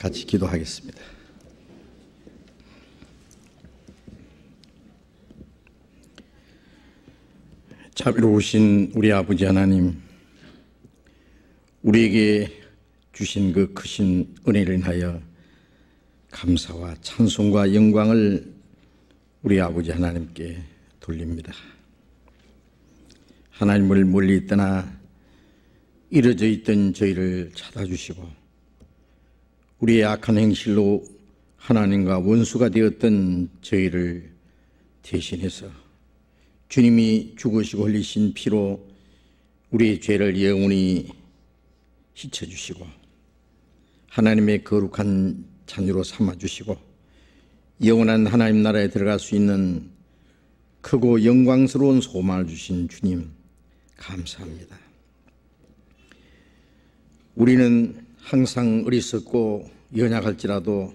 같이 기도하겠습니다. 자비로우신 우리 아버지 하나님, 우리에게 주신 그 크신 은혜를 인하여 감사와 찬송과 영광을 우리 아버지 하나님께 돌립니다. 하나님을 멀리 떠나 이루어져 있던 저희를 찾아주시고 우리의 악한 행실로 하나님과 원수가 되었던 저희를 대신해서 주님이 죽으시고 흘리신 피로 우리의 죄를 영원히 씻어주시고 하나님의 거룩한 자녀로 삼아주시고 영원한 하나님 나라에 들어갈 수 있는 크고 영광스러운 소망을 주신 주님 감사합니다. 우리는 항상 어리석고 연약할지라도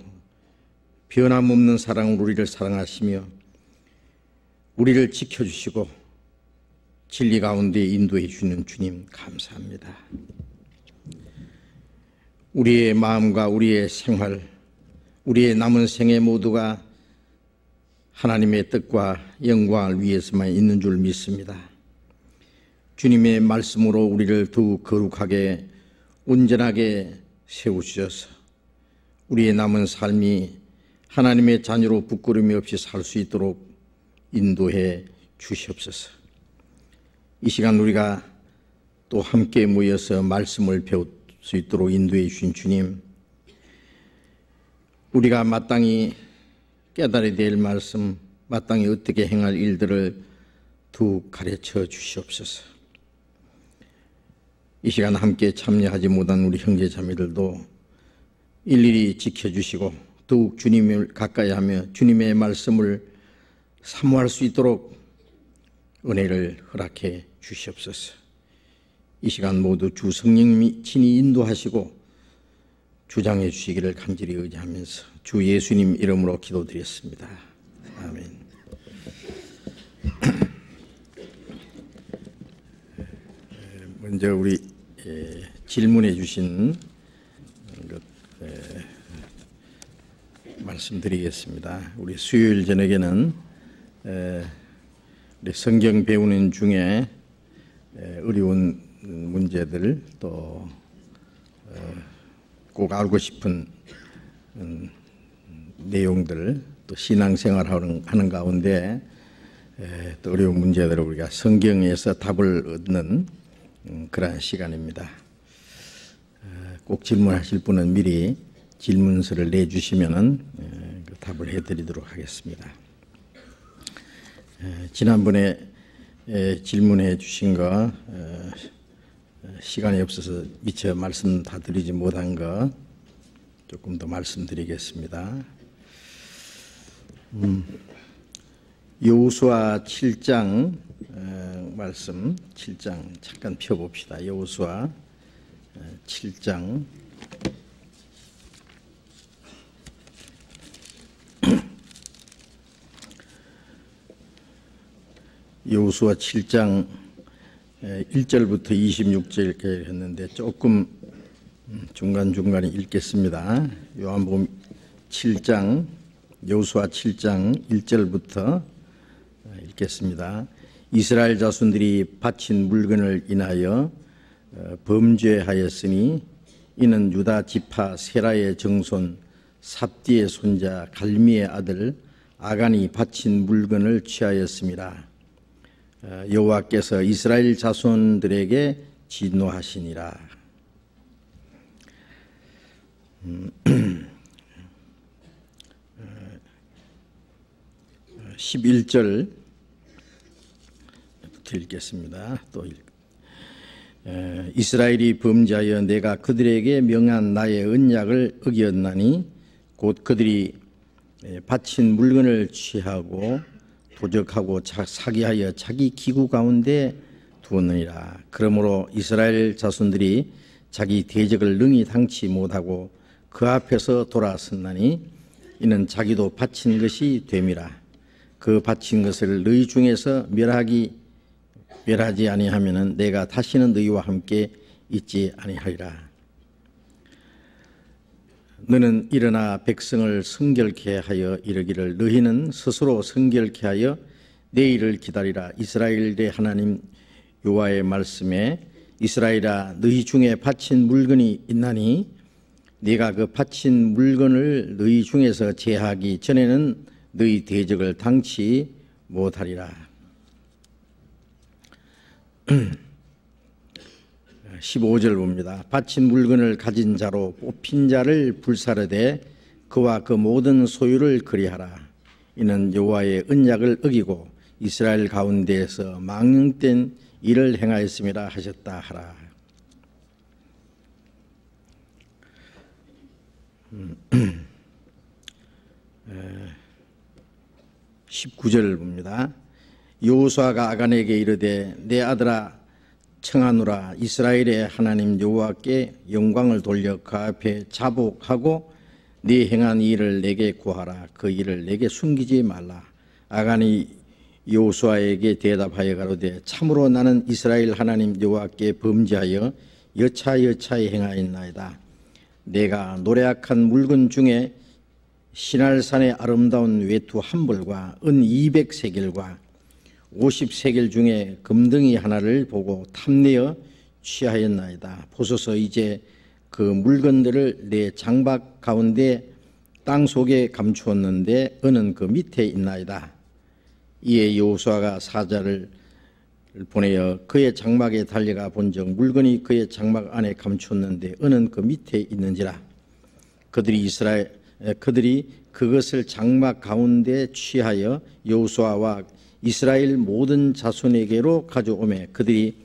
변함없는 사랑으로 우리를 사랑하시며 우리를 지켜주시고 진리 가운데 인도해 주시는 주님 감사합니다. 우리의 마음과 우리의 생활, 우리의 남은 생애 모두가 하나님의 뜻과 영광을 위해서만 있는 줄 믿습니다. 주님의 말씀으로 우리를 더욱 거룩하게 온전하게 세우셔서 우리의 남은 삶이 하나님의 자녀로 부끄러움이 없이 살 수 있도록 인도해 주시옵소서. 이 시간 우리가 또 함께 모여서 말씀을 배울 수 있도록 인도해 주신 주님, 우리가 마땅히 깨달아야 될 말씀, 마땅히 어떻게 행할 일들을 더욱 가르쳐 주시옵소서. 이 시간 함께 참여하지 못한 우리 형제 자매들도 일일이 지켜주시고 더욱 주님을 가까이 하며 주님의 말씀을 사모할 수 있도록 은혜를 허락해 주시옵소서. 이 시간 모두 주 성령님이 친히 인도하시고 주장해 주시기를 간절히 의지하면서 주 예수님 이름으로 기도드렸습니다. 아멘. 먼저 우리 질문해 주신 것 말씀드리겠습니다. 우리 수요일 저녁에는 우리 성경 배우는 중에 어려운 문제들 또 꼭 알고 싶은 내용들 또 신앙생활 하는 가운데 또 어려운 문제들을 우리가 성경에서 답을 얻는 그러한 시간입니다. 꼭 질문하실 분은 미리 질문서를 내주시면 그 답을 해드리도록 하겠습니다. 지난번에 질문해 주신 거 시간이 없어서 미처 말씀 다 드리지 못한 거 조금 더 말씀드리겠습니다. 여호수아 7장 말씀 7장 잠깐 펴봅시다. 여호수아 7장 여호수아 7장 1절부터 26절까지 했는데 조금 중간중간에 읽겠습니다. 요한복음 7장 여호수아 7장 1절부터 읽겠습니다. 이스라엘 자손들이 바친 물건을 인하여 범죄하였으니 이는 유다 지파 세라의 정손 삽디의 손자 갈미의 아들 아간이 바친 물건을 취하였습니다. 여호와께서 이스라엘 자손들에게 진노하시니라. 11절 읽겠습니다. 또 이스라엘이 범죄하여 내가 그들에게 명한 나의 언약을 어겼나니 곧 그들이 바친 물건을 취하고 도적하고 사기하여 자기 기구 가운데 두었느니라. 그러므로 이스라엘 자손들이 자기 대적을 능히 당치 못하고 그 앞에서 돌아섰나니 이는 자기도 바친 것이 됨이라. 그 바친 것을 너희 중에서 멸하지 아니하면은 내가 다시는 너희와 함께 있지 아니하리라. 너는 일어나 백성을 성결케 하여 이르기를 너희는 스스로 성결케 하여 내일을 기다리라. 이스라엘의 하나님 여호와의 말씀에 이스라엘아 너희 중에 바친 물건이 있나니 네가 그 바친 물건을 너희 중에서 제하기 전에는 너희 대적을 당치 못하리라. 15절 봅니다. 바친 물건을 가진 자로 뽑힌 자를 불사르되 그와 그 모든 소유를 그리하라. 이는 여호와의 언약을 어기고 이스라엘 가운데에서 망령된 일을 행하였음이라 하셨다 하라. 19절을 봅니다. 여호수아가 아간에게 이르되 내 아들아 청하노라. 이스라엘의 하나님 여호와께 영광을 돌려 그 앞에 자복하고 네 행한 일을 내게 구하라. 그 일을 내게 숨기지 말라. 아간이 여호수아에게 대답하여 가로되 참으로 나는 이스라엘 하나님 여호와께 범죄하여 여차여차히 행하였나이다. 내가 노래악한 물건 중에 시날산의 아름다운 외투 한 벌과 은 200세겔과 50세겔 중에 금덩이 하나를 보고 탐내어 취하였나이다. 보소서 이제 그 물건들을 내 장박 가운데 땅 속에 감추었는데 은은 그 밑에 있나이다. 이에 여호수아가 사자를 보내어 그의 장막에 달려가 본즉 물건이 그의 장막 안에 감추었는데 은은 그 밑에 있는지라. 그들이 그것을 장막 가운데 취하여 여호수아와 이스라엘 모든 자손에게로 가져오매 그들이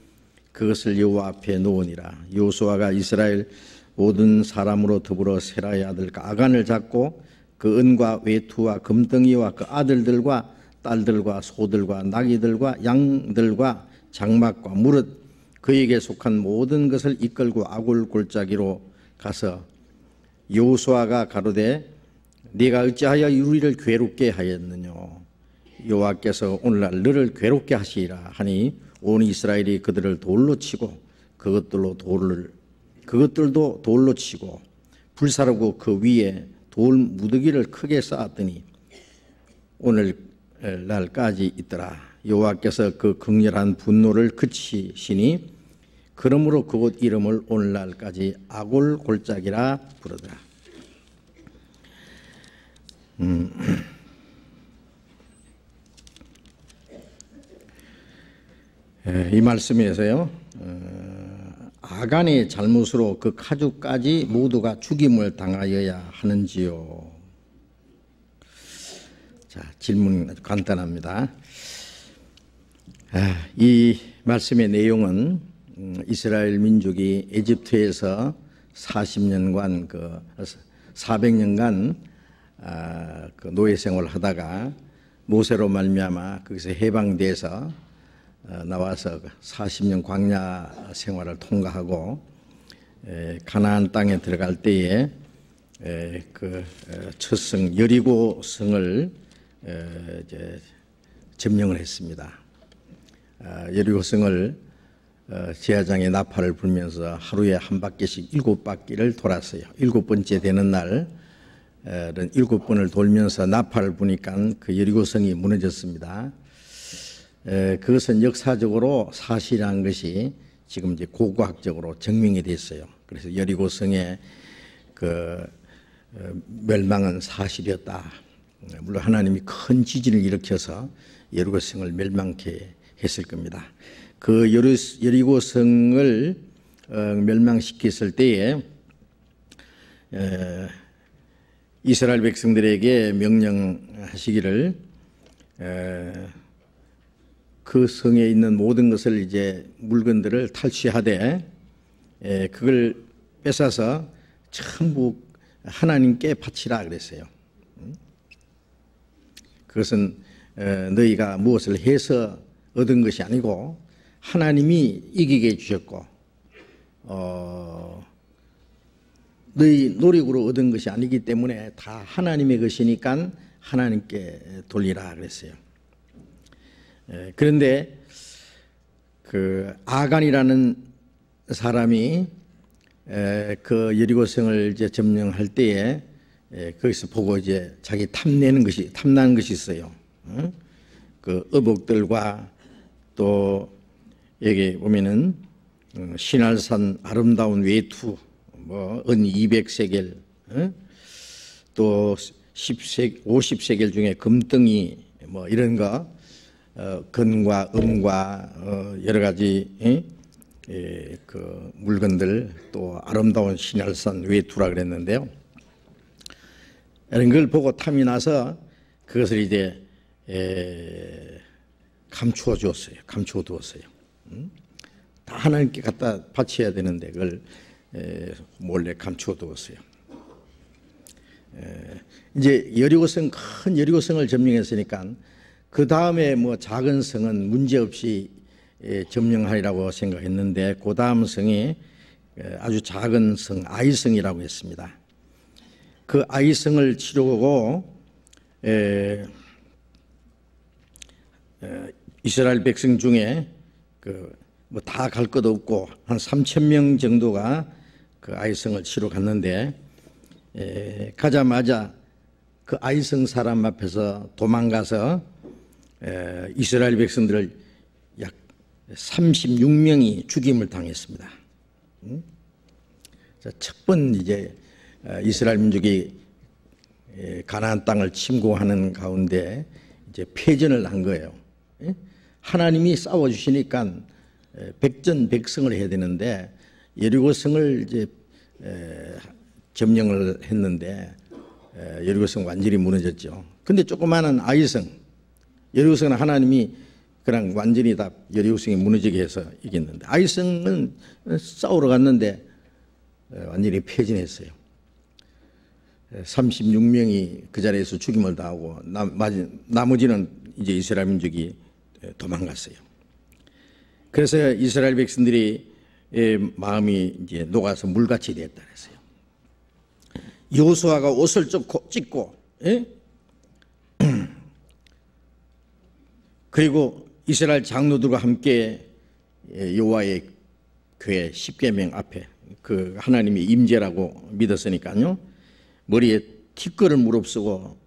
그것을 여호와 앞에 놓으니라. 여호수아가 이스라엘 모든 사람으로 더불어 세라의 아들 아간을 잡고 그 은과 외투와 금덩이와 그 아들들과 딸들과 소들과 나귀들과 양들과 장막과 무릇 그에게 속한 모든 것을 이끌고 아굴 골짜기로 가서 여호수아가 가로되 네가 어찌하여 우리를 괴롭게 하였느냐. 여호와께서 오늘날 너를 괴롭게 하시리라 하니 온 이스라엘이 그들을 돌로 치고 그것들도 돌로 치고 불사르고 그 위에 돌 무더기를 크게 쌓았더니 오늘날까지 있더라. 여호와께서 그 극렬한 분노를 그치시니 그러므로 그곳 이름을 오늘날까지 아골 골짜기라 부르더라. 이 말씀에서요, 아간의 잘못으로 그 가족까지 모두가 죽임을 당하여야 하는지요? 자, 질문 간단합니다. 이 말씀의 내용은 이스라엘 민족이 에집트에서 40년간 400년간 그 노예 생활을 하다가 모세로 말미암아 거기서 해방돼서 나와서 40년 광야 생활을 통과하고 가나안 땅에 들어갈 때에 그 첫 성 여리고 성을 이제 점령을 했습니다. 여리고 성을 제사장의 나팔을 불면서 하루에 한 바퀴씩 7바퀴를 돌았어요. 7번째 되는 날은 7번을 돌면서 나팔을 부니까 그 여리고 성이 무너졌습니다. 그것은 역사적으로 사실이라는 것이 지금 이제 고고학적으로 증명이 됐어요. 그래서 여리고성의 그 멸망은 사실이었다. 물론 하나님이 큰 지진을 일으켜서 여리고성을 멸망케 했을 겁니다. 그 여리고성을 멸망시켰을 때에 이스라엘 백성들에게 명령하시기를 그 성에 있는 모든 것을 이제 물건들을 탈취하되 그걸 뺏어서 전부 하나님께 바치라 그랬어요. 그것은 너희가 무엇을 해서 얻은 것이 아니고 하나님이 이기게 해주셨고 너희 노력으로 얻은 것이 아니기 때문에 다 하나님의 것이니까 하나님께 돌리라 그랬어요. 그런데 그 아간이라는 사람이 그 여리고성을 이제 점령할 때에 거기서 보고 이제 자기 탐나는 것이 있어요. 그 어복들과 또 여기 보면은 신할산 아름다운 외투, 뭐 은 200세겔, 또 50세겔 중에 금덩이, 뭐 이런 거, 건과 음과 여러 가지 그 물건들, 또 아름다운 신할산 외투라 그랬는데요. 이런 걸 보고 탐이 나서 그것을 이제 감추어 두었어요. 다 하나님께 갖다 바쳐야 되는데 그걸 몰래 감추어 두었어요. 이제 여리고성, 큰 여리고성을 점령했으니까 그 다음에 뭐 작은 성은 문제없이 점령하리라고 생각했는데 그 다음 성이 아주 작은 성 아이성이라고 했습니다. 그 아이성을 치르고 이스라엘 백성 중에 그 뭐 다 갈 것 없고 한 3,000명 정도가 그 아이성을 치러 갔는데 가자마자 그 아이성 사람 앞에서 도망가서 이스라엘 백성들을 약 36명이 죽임을 당했습니다. 첫 번 이제 이스라엘 민족이 가나안 땅을 침공하는 가운데 이제 패전을 한 거예요. 하나님이 싸워주시니까 백전백승을 해야 되는데 여리고성을 이제 점령을 했는데 여리고성 완전히 무너졌죠. 근데 조그마한 아이성, 여리고성은 하나님이 그냥 완전히 다 여리고성이 무너지게 해서 이겼는데 아이성은 싸우러 갔는데 완전히 패전했어요. 36명이 그 자리에서 죽임을 당하고 나머지는 이제 이스라엘 민족이 도망갔어요. 그래서 이스라엘 백성들이 마음이 이제 녹아서 물같이 됐다 그랬어요. 여호수아가 옷을 찢고 그리고 이스라엘 장로들과 함께 여호와의 교회 십계명 앞에 그 하나님의 임재라고 믿었으니까요. 머리에 티끌을 무릅쓰고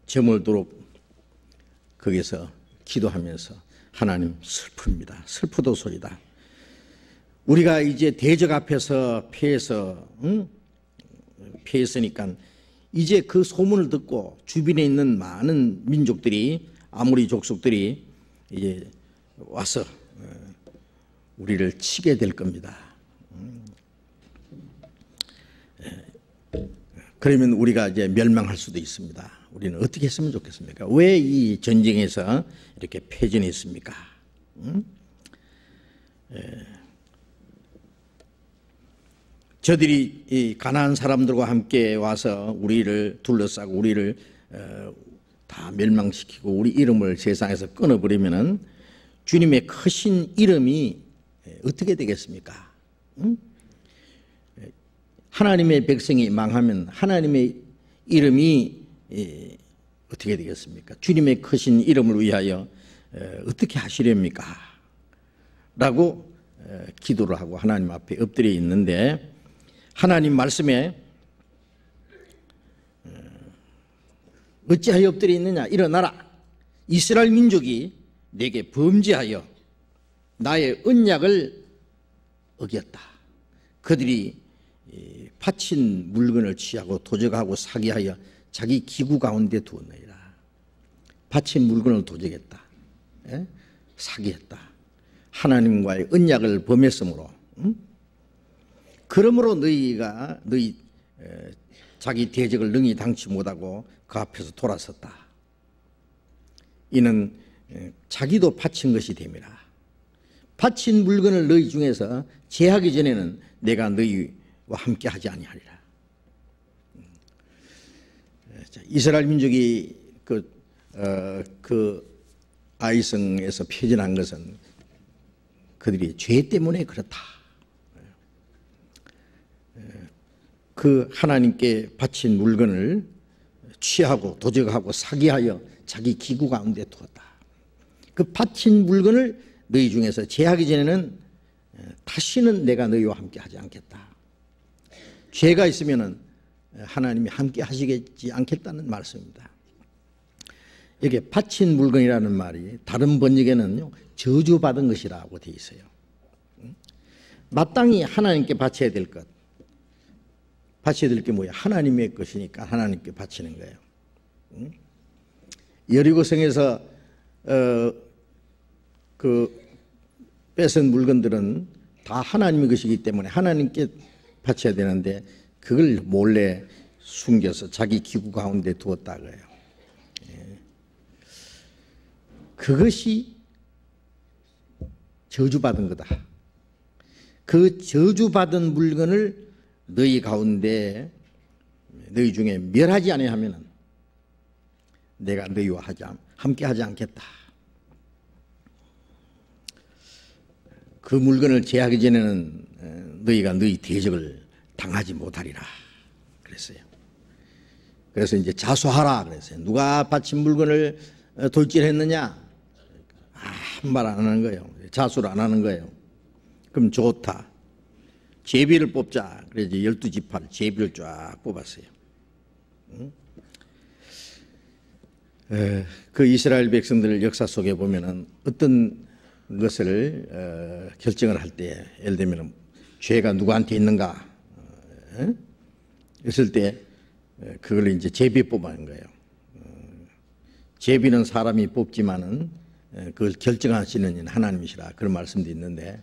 점을 두르고 거기서 기도하면서 하나님 슬픕니다. 슬프도소이다. 우리가 이제 대적 앞에서 패했으니까 이제 그 소문을 듣고 주변에 있는 많은 민족들이 아모리 족속들이 이제 와서 우리를 치게 될 겁니다. 그러면 우리가 이제 멸망할 수도 있습니다. 우리는 어떻게 했으면 좋겠습니까? 왜 이 전쟁에서 이렇게 패전했습니까? 저들이 이 가나안 사람들과 함께 와서 우리를 둘러싸고 우리를 다 멸망시키고 우리 이름을 세상에서 끊어버리면은 주님의 크신 이름이 어떻게 되겠습니까? 하나님의 백성이 망하면 하나님의 이름이 어떻게 되겠습니까? 주님의 크신 이름을 위하여 어떻게 하시렵니까? 라고 기도를 하고 하나님 앞에 엎드려 있는데 하나님 말씀에 어찌하여 엎드려 있느냐? 일어나라. 이스라엘 민족이 내게 범죄하여 나의 언약을 어겼다. 그들이 바친 물건을 취하고 도적하고 사기하여 자기 기구 가운데 두었느니라. 바친 물건을 도적했다. 사기했다. 하나님과의 언약을 범했으므로 그러므로 너희 자기 대적을 능히 당치 못하고 그 앞에서 돌아섰다. 이는 자기도 바친 것이 됨이라. 바친 물건을 너희 중에서 제하기 전에는 내가 너희와 함께 하지 아니하리라. 이스라엘 민족이 그 아이성에서 패전한 것은 그들이 죄 때문에 그렇다. 그 하나님께 바친 물건을 취하고 도적하고 사기하여 자기 기구 가운데 두었다. 그 바친 물건을 너희 중에서 제하기 전에는 다시는 내가 너희와 함께 하지 않겠다. 죄가 있으면은 하나님이 함께 하시겠지 않겠다는 말씀입니다. 이게 바친 물건이라는 말이 다른 번역에는요, 저주받은 것이라고 되어 있어요. 마땅히 하나님께 바쳐야 될 것. 바쳐야 될 게 뭐야? 하나님의 것이니까 하나님께 바치는 거예요. 여리고성에서 뺏은 물건들은 다 하나님의 것이기 때문에 하나님께 바쳐야 되는데 그걸 몰래 숨겨서 자기 기구 가운데 두었다 그래요. 그것이 저주받은 거다. 그 저주받은 물건을 너희 가운데 너희 중에 멸하지 아니하면 내가 너희와 함께 하지 않겠다. 그 물건을 제하기 전에는 너희가 너희 대적을 당하지 못하리라 그랬어요. 그래서 이제 자수하라 그랬어요. 누가 바친 물건을 돌질했느냐? 한 말 안 하는 거예요. 자수를 안 하는 거예요. 그럼 좋다. 제비를 뽑자. 그래서 12지파를 제비를 쫙 뽑았어요. 그 이스라엘 백성들 역사 속에 보면은 어떤 것을 결정을 할 때, 예를 들면 죄가 누구한테 있는가 했을 때 그걸 이제 제비 뽑아낸 거예요. 제비는 사람이 뽑지만은 그걸 결정하시는 이는 하나님이시라 그런 말씀도 있는데,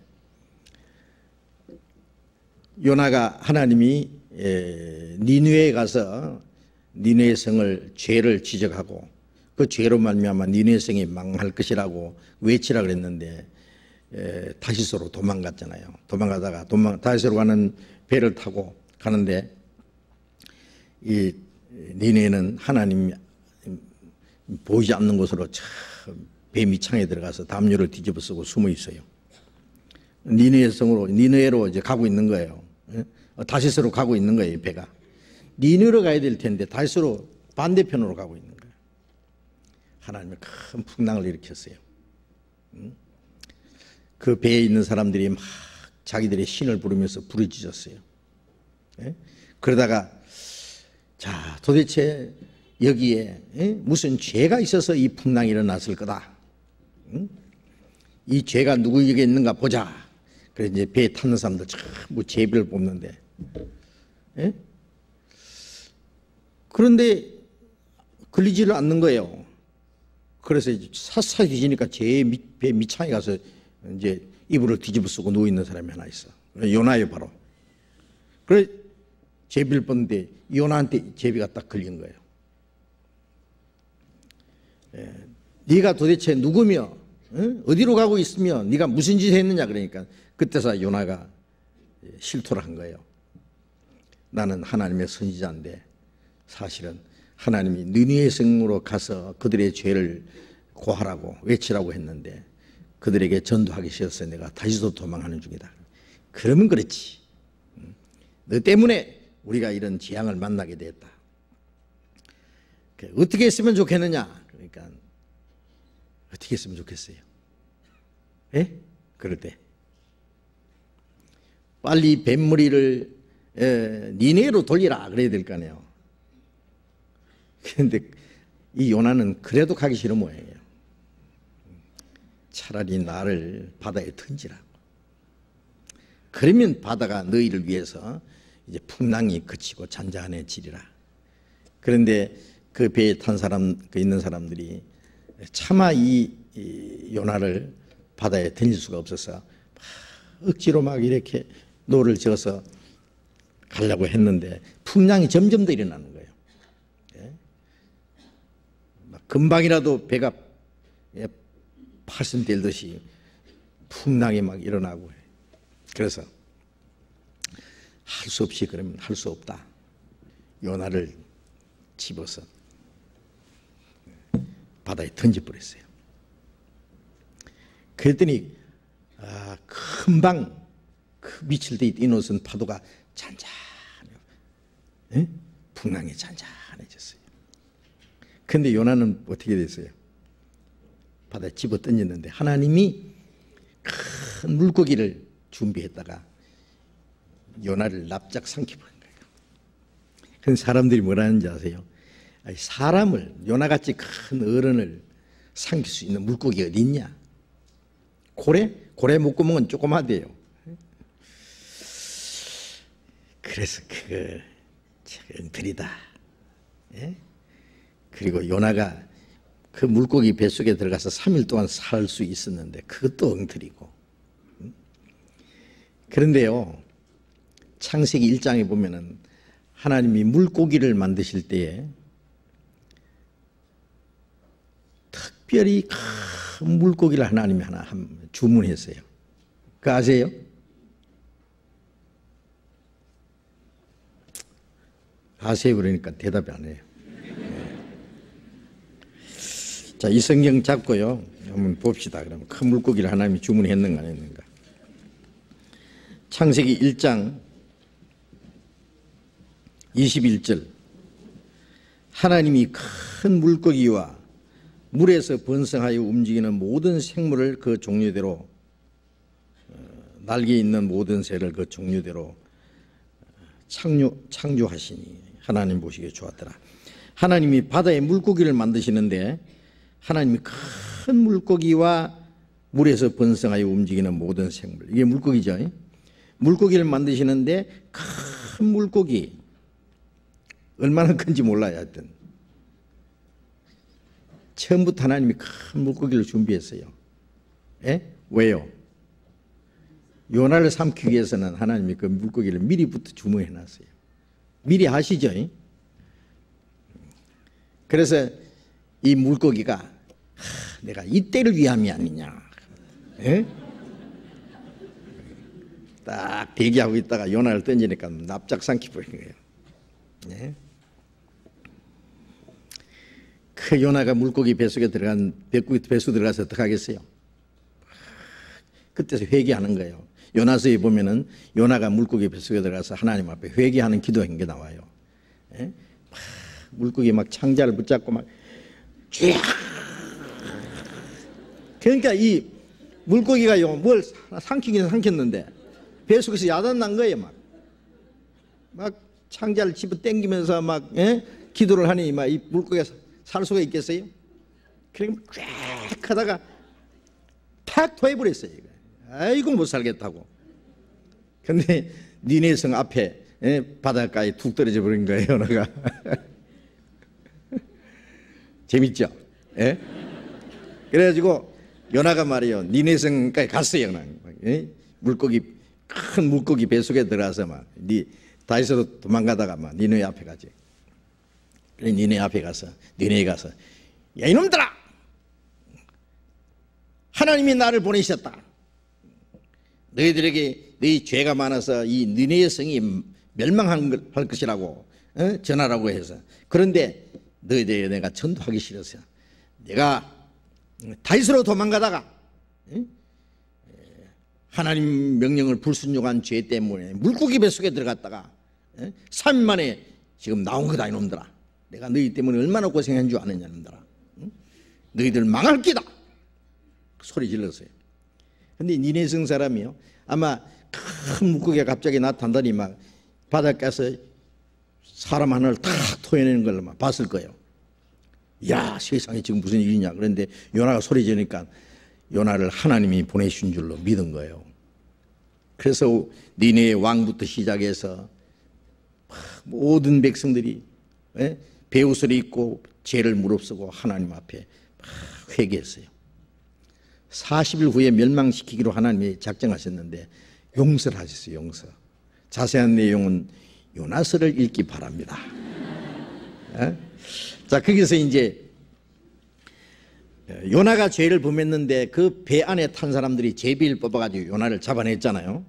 요나가 하나님이 니느웨에 가서 니느웨 성을 죄를 지적하고 그 죄로 말미암아 니느웨 성이 망할 것이라고 외치라 그랬는데 다시스로 도망갔잖아요. 도망가다가 다시스로 가는 배를 타고 가는데 이 니느웨는 하나님 보이지 않는 곳으로 배 밑창에 들어가서 담요를 뒤집어쓰고 숨어 있어요. 니느웨로 이제 가고 있는 거예요. 다시스로 가고 있는 거예요, 배가. 니느웨로 가야 될 텐데 다시스로 반대편으로 가고 있는 거예요. 하나님이 큰 풍랑을 일으켰어요. 그 배에 있는 사람들이 막 자기들의 신을 부르면서 부르짖었어요. 그러다가 자, 도대체 여기에 무슨 죄가 있어서 이 풍랑이 일어났을 거다. 이 죄가 누구에게 있는가 보자. 그래서 이제 배에 탔는 사람들 전부 제비를 뽑는데, 그런데 걸리지를 않는 거예요. 그래서 이제 사사히 뒤지니까 배 밑창에 가서 이제 이불을 뒤집어 쓰고 누워 있는 사람이 하나 있어. 요나예요, 바로. 그래 제비를 뽑는데 요나한테 제비가 딱 걸린 거예요. 네가 도대체 누구며 어디로 가고 있으며 네가 무슨 짓을 했느냐 그러니까 그때서 요나가 실토를 한 거예요. 나는 하나님의 선지자인데 사실은 하나님이 느니웨 성으로 가서 그들의 죄를 고하라고 외치라고 했는데 그들에게 전도하기 싫어서 내가 다시도 도망하는 중이다. 그러면 그렇지. 너 때문에 우리가 이런 재앙을 만나게 됐다. 어떻게 했으면 좋겠느냐? 그러니까 어떻게 했으면 좋겠어요? 예? 그럴 때 빨리 뱃머리를 니네로 돌리라 그래야 될 거 아니에요. 그런데 이 요나는 그래도 가기 싫은 모양이에요. 차라리 나를 바다에 던지라고. 그러면 바다가 너희를 위해서 이제 풍랑이 그치고 잔잔해지리라. 그런데 그 배에 탄 사람, 있는 사람들이 차마 이 요나를 바다에 던질 수가 없어서 억지로 막 이렇게 노를 지어서 가려고 했는데 풍랑이 점점 더 일어나는 거예요. 막 금방이라도 배가 파손 될 듯이 풍랑이 막 일어나고, 그래서 할 수 없이 그러면 할 수 없다. 요나를 집어서 바다에 던져버렸어요. 그랬더니 금방 그 미칠 때 이노선 파도가 잔잔해요. 풍랑이 잔잔해졌어요. 그런데 요나는 어떻게 됐어요? 바다에 집어 던졌는데 하나님이 큰 물고기를 준비했다가 요나를 납작 삼켜버린 거예요. 그 사람들이 뭐라는지 아세요? 아니, 사람을, 요나같이 큰 어른을 삼킬 수 있는 물고기 어디 있냐? 고래? 고래 목구멍은 조그마대요. 그래서 그거 엉터리다. 예? 그리고 요나가 그 물고기 뱃속에 들어가서 3일 동안 살 수 있었는데 그것도 엉터리고. 그런데요, 창세기 1장에 보면은 하나님이 물고기를 만드실 때에 특별히 큰 물고기를 하나님이 하나 주문했어요. 그거 아세요? 아세요? 그러니까 대답이 안 해요. 자, 이 성경 잡고요, 한번 봅시다. 그러면 큰 물고기를 하나님이 주문했는가 안 했는가. 창세기 1장 21절. 하나님이 큰 물고기와 물에서 번성하여 움직이는 모든 생물을 그 종류대로, 날개 있는 모든 새를 그 종류대로 창조하시니 하나님 보시기에 좋았더라. 하나님이 바다에 물고기를 만드시는데 하나님이 큰 물고기와 물에서 번성하여 움직이는 모든 생물, 이게 물고기죠. 물고기를 만드시는데 큰 물고기, 얼마나 큰지 몰라요. 하여튼 처음부터 하나님이 큰 물고기를 준비했어요. 예? 왜요? 요나를 삼키기 위해서는 하나님이 그 물고기를 미리부터 주문해 놨어요. 미리 아시죠? 그래서 이 물고기가 내가 이때를 위함이 아니냐, 예? 딱 대기하고 있다가 요나를 던지니까 납작 삼켜버린 거예요. 예? 그 요나가 물고기 뱃속에 들어간, 뱃속 들어가서 어떡하겠어요? 그때서 회개하는 거예요. 요나서에 보면은 요나가 물고기 뱃속에 들어가서 하나님 앞에 회개하는 기도한 게 나와요. 예? 물고기 막 창자를 붙잡고 막 쥐야. 그러니까 이 물고기가요, 뭘 삼키긴 삼켰는데 뱃속에서 야단 난 거예요. 막 창자를 집어 당기면서 막, 예? 기도를 하니 막 이 물고기가 살 수가 있겠어요? 그러니까 쫙 하다가 탁 토해버렸어요. 아이고 못 살겠다고. 근데 니네 성 앞에, 예? 바닷가에 툭 떨어져 버린 거예요. 요나가. 재밌죠? 예? 그래가지고 요나가 말이요, 니네 성까지 갔어요. 그냥. 예? 물고기, 큰 물고기 뱃속에 들어가서 막 다윗으로 도망가다가 막 니네 앞에 가지. 그래, 니네 앞에 가서, 니네 가서, 야 이놈들아, 하나님이 나를 보내셨다. 너희들에게 너희 죄가 많아서 이 니네의 성이 멸망할 것이라고, 전하라고 해서. 그런데 너희들에게 내가 전도하기 싫어서 내가 다윗으로 도망가다가 하나님 명령을 불순종한 죄 때문에 물고기 뱃속에 들어갔다가 3일 만에 지금 나온 거다. 이놈들아, 내가 너희 때문에 얼마나 고생한 줄 아느냐. 이놈들아, 너희들 망할 기다 소리 질렀어요. 근데 니네성 사람이요, 아마 큰 물고기가 갑자기 나타나더니 막 바닷가에서 사람 하나를 탁 토해내는 걸 막 봤을 거예요. 야, 세상에 지금 무슨 일이냐. 그런데 요나가 소리 지르니까 요나를 하나님이 보내신 줄로 믿은 거예요. 그래서 니네의 왕부터 시작해서 모든 백성들이, 예? 베옷을 입고 죄를 무릅쓰고 하나님 앞에 회개했어요. 40일 후에 멸망시키기로 하나님이 작정하셨는데 용서를 하셨어요. 용서. 자세한 내용은 요나서를 읽기 바랍니다. 예? 자, 거기서 이제 요나가 죄를 범했는데 그 배 안에 탄 사람들이 제비를 뽑아가지고 요나를 잡아냈잖아요.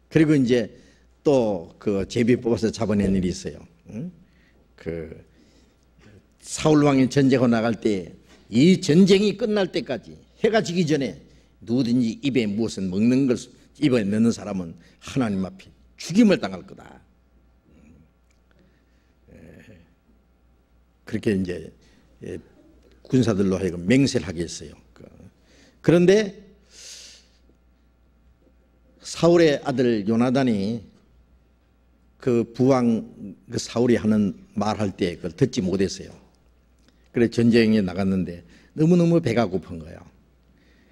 그리고 이제 또 그 제비 뽑아서 잡아낸 일이 있어요. 그 사울 왕이 전쟁하고 나갈 때 이 전쟁이 끝날 때까지 해가 지기 전에 누구든지 입에 무엇을 먹는 걸 입에 넣는 사람은 하나님 앞에 죽임을 당할 거다. 그렇게 이제 군사들로 하여금 맹세를 하게 했어요. 그런데 사울의 아들 요나단이 그 부왕 그 사울이 하는 말할 때 그걸 듣지 못했어요. 그래 전쟁에 나갔는데 너무너무 배가 고픈 거예요.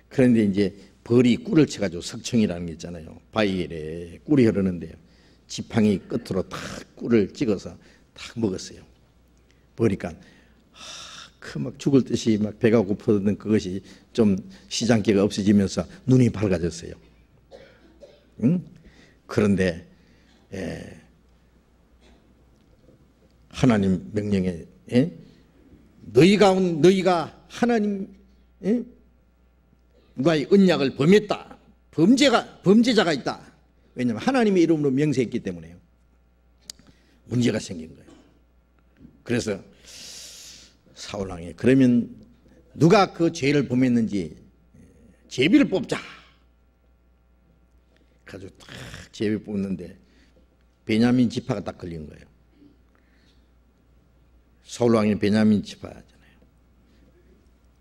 그런데 이제 벌이 꿀을 쳐가지고 석청이라는 게 있잖아요. 바위에 꿀이 흐르는데요. 지팡이 끝으로 탁 꿀을 찍어서 탁 먹었어요. 보니까 그 막 죽을 듯이 막 배가 고프던 그것이 좀 시장기가 없어지면서 눈이 밝아졌어요. 응? 그런데 하나님 명령에 너희가 하나님 과의 언약을 범했다. 범죄자가 있다. 왜냐하면 하나님의 이름으로 명세했기 때문에요. 문제가 생긴 거예요. 그래서 사울왕이 그러면 누가 그 죄를 범했는지 제비를 뽑자. 그래서 딱 제비 뽑는데 베냐민 지파가 딱 걸린 거예요. 사울왕이 베냐민 지파잖아요.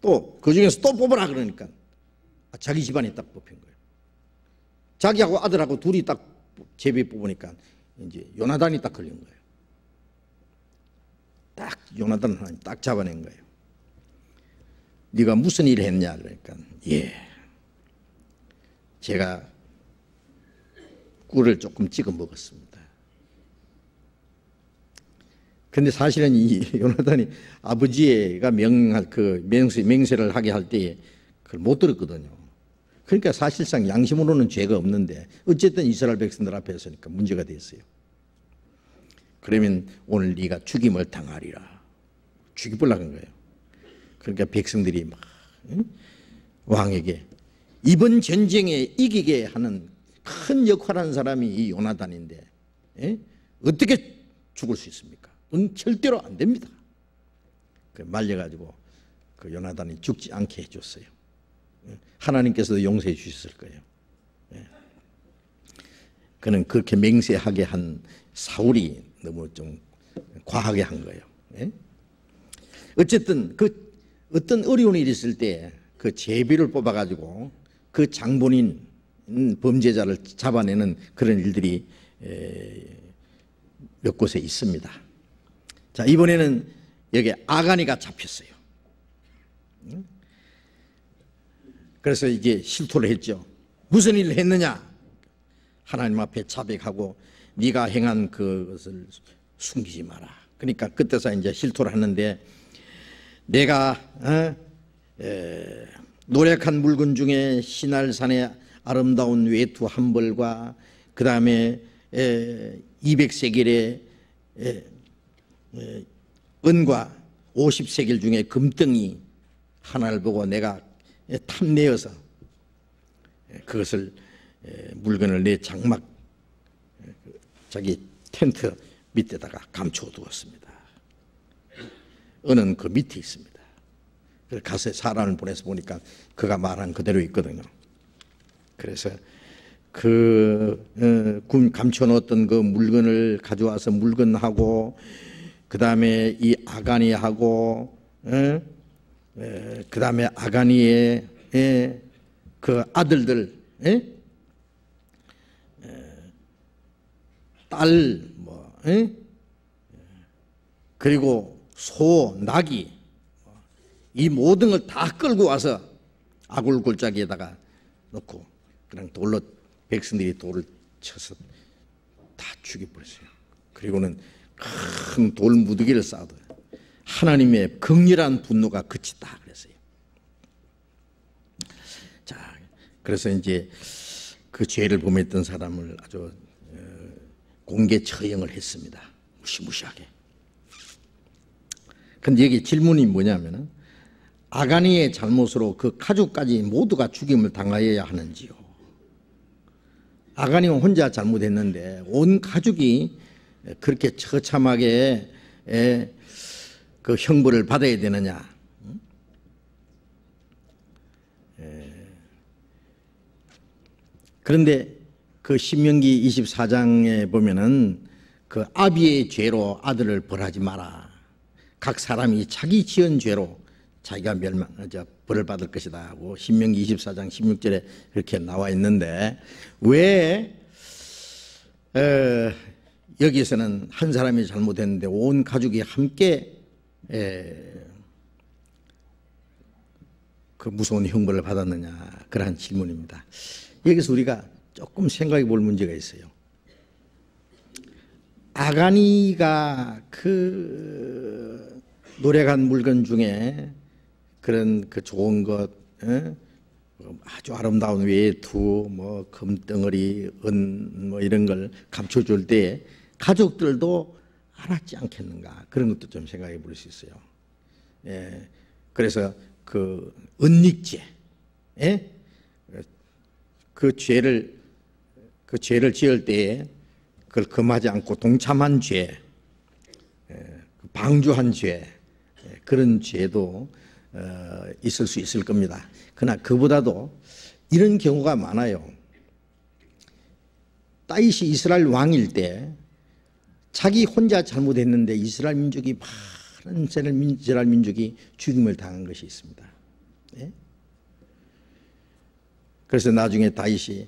또 그 중에서 또 뽑으라 그러니까 자기 집안이 딱 뽑힌 거예요. 자기하고 아들하고 둘이 딱 제비 뽑으니까 이제 요나단이 딱 걸린 거예요. 딱 요나단 하나님 딱 잡아낸 거예요. 네가 무슨 일을 했냐 그러니까 제가 꿀을 조금 찍어 먹었습니다. 근데 사실은 이 요나단이 아버지가 명할 그 맹세를 하게 할 때에 그걸 못 들었거든요. 그러니까 사실상 양심으로는 죄가 없는데 어쨌든 이스라엘 백성들 앞에 서니까 문제가 됐어요. 그러면 오늘 네가 죽임을 당하리라. 죽여보려고 한 거예요. 그러니까 백성들이 막 왕에게 이번 전쟁에 이기게 하는 큰 역할한 사람이 이 요나단인데 어떻게 죽을 수 있습니까? 절대로 안 됩니다. 말려가지고 그 요나단이 죽지 않게 해줬어요. 하나님께서도 용서해 주셨을 거예요. 그는 그렇게 맹세하게 한 사울이 너무 좀 과하게 한 거예요. 어쨌든 그 어떤 어려운 일이 있을 때 그 제비를 뽑아가지고 그 장본인 범죄자를 잡아내는 그런 일들이 몇 곳에 있습니다. 자, 이번에는 여기 아가니가 잡혔어요. 그래서 이제 실토를 했죠. 무슨 일을 했느냐? 하나님 앞에 자백하고 네가 행한 그것을 숨기지 마라. 그러니까 그때서 이제 실토를 하는데 내가 노력한 물건 중에 시날산의 아름다운 외투 한 벌과 그 다음에 200세겔의 은과 50세겔 중에 금덩이 하나를 보고 내가 탐내어서 그것을 물건을 내 장막 자기 텐트 밑에다가 감춰 두었습니다. 은은 그 밑에 있습니다. 그래서 가서 사람을 보내서 보니까 그가 말한 그대로 있거든요. 그래서 감춰 놓았던 그 물건을 가져와서 물건하고 그 다음에 이 아가니하고 그 다음에 아가니의 그 아들들 딸 그리고 소, 나귀 이 모든 걸 다 끌고 와서 아굴 골짜기에다가 놓고 그냥 돌로 백성들이 돌을 쳐서 다 죽여버렸어요. 그리고는 큰 돌 무더기를 쌓아둬요. 하나님의 극렬한 분노가 그치다 그랬어요. 자, 그래서 이제 그 죄를 범했던 사람을 아주 공개 처형을 했습니다. 무시무시하게. 근데 여기 질문이 뭐냐면은 아가니의 잘못으로 그 가족까지 모두가 죽임을 당하여야 하는지요? 아가니는 혼자 잘못했는데 온 가족이 그렇게 처참하게 그 형벌을 받아야 되느냐? 그런데 그 신명기 24장에 보면은 그 아비의 죄로 아들을 벌하지 마라. 각 사람이 자기 지은 죄로 자기가 벌을 받을 것이다 하고 신명기 24장 16절에 그렇게 나와 있는데 왜 여기에서는 한 사람이 잘못했는데 온 가족이 함께 그 무서운 형벌을 받았느냐, 그러한 질문입니다. 여기서 우리가 조금 생각해 볼 문제가 있어요. 아가니가 그 노래간 물건 중에 그런 그 좋은 것, 아주 아름다운 외투, 뭐 금덩어리, 은 뭐 이런 걸 감춰줄 때 가족들도 알았지 않겠는가, 그런 것도 좀 생각해 볼 수 있어요. 그래서 그 은닉죄, 그 죄를 지을 때에 그걸 금하지 않고 동참한 죄, 방주한 죄, 그런 죄도 있을 수 있을 겁니다. 그러나 그보다도 이런 경우가 많아요. 다윗이 이스라엘 왕일 때 자기 혼자 잘못했는데 이스라엘 민족이, 많은 이스라엘 민족이 죽임을 당한 것이 있습니다. 그래서 나중에 다윗이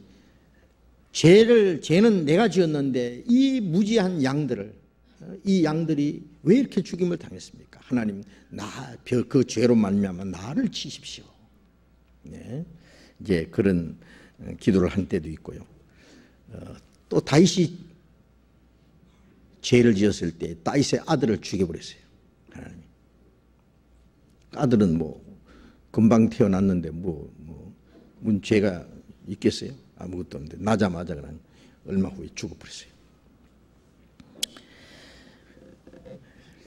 죄는 내가 지었는데 이 무지한 양들을, 이 양들이 왜 이렇게 죽임을 당했습니까? 하나님, 그 죄로 말미암아 나를 치십시오. 이제 그런 기도를 한 때도 있고요. 또 다윗이 죄를 지었을 때 다윗의 아들을 죽여버렸어요. 하나님이. 아들은 뭐 금방 태어났는데 무슨 죄가 있겠어요? 아무것도 없는데 나자마자 그냥 얼마 후에 죽어버렸어요.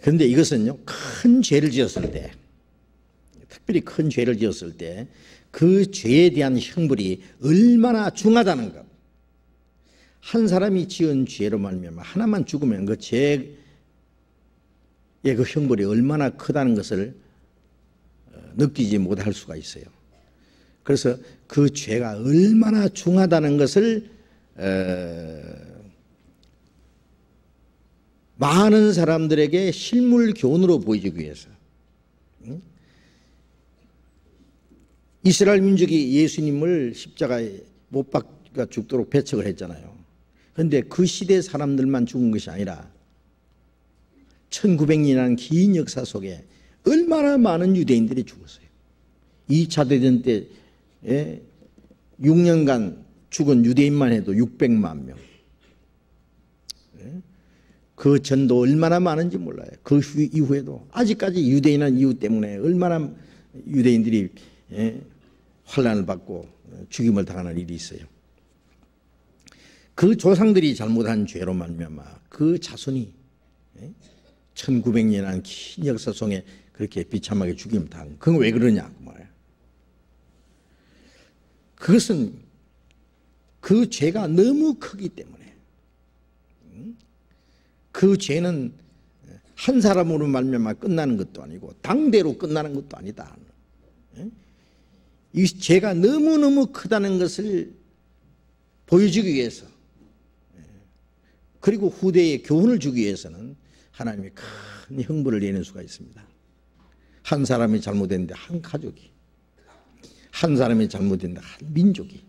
그런데 이것은요, 큰 죄를 지었을 때, 특별히 큰 죄를 지었을 때 그 죄에 대한 형벌이 얼마나 중하다는 것. 한 사람이 지은 죄로 말미암아 하나만 죽으면 그 죄의 그 형벌이 얼마나 크다는 것을 느끼지 못할 수가 있어요. 그래서 그 죄가 얼마나 중하다는 것을 많은 사람들에게 실물 교훈으로 보여주기 위해서, 이스라엘 민족이 예수님을 십자가에 못 박아 죽도록 배척을 했잖아요. 그런데 그 시대 사람들만 죽은 것이 아니라 1900년이라는 긴 역사 속에 얼마나 많은 유대인들이 죽었어요. 2차 대전 때 6년간 죽은 유대인만 해도 600만 명. 그 전도 얼마나 많은지 몰라요. 그 이후에도 아직까지 유대인한 이유 때문에 얼마나 유대인들이 환난을 받고 죽임을 당하는 일이 있어요. 그 조상들이 잘못한 죄로 말미암아 그 자손이 1900년한 긴 역사 속에 그렇게 비참하게 죽임을 당한, 그건 왜 그러냐 그 말이에요. 그것은 그 죄가 너무 크기 때문에, 그 죄는 한 사람으로 말미암아 끝나는 것도 아니고 당대로 끝나는 것도 아니다. 이 죄가 너무너무 크다는 것을 보여주기 위해서, 그리고 후대에 교훈을 주기 위해서는 하나님이 큰 형벌을 내는 수가 있습니다. 한 사람이 잘못했는데 한 가족이, 한 사람이 잘못했는데 한 민족이,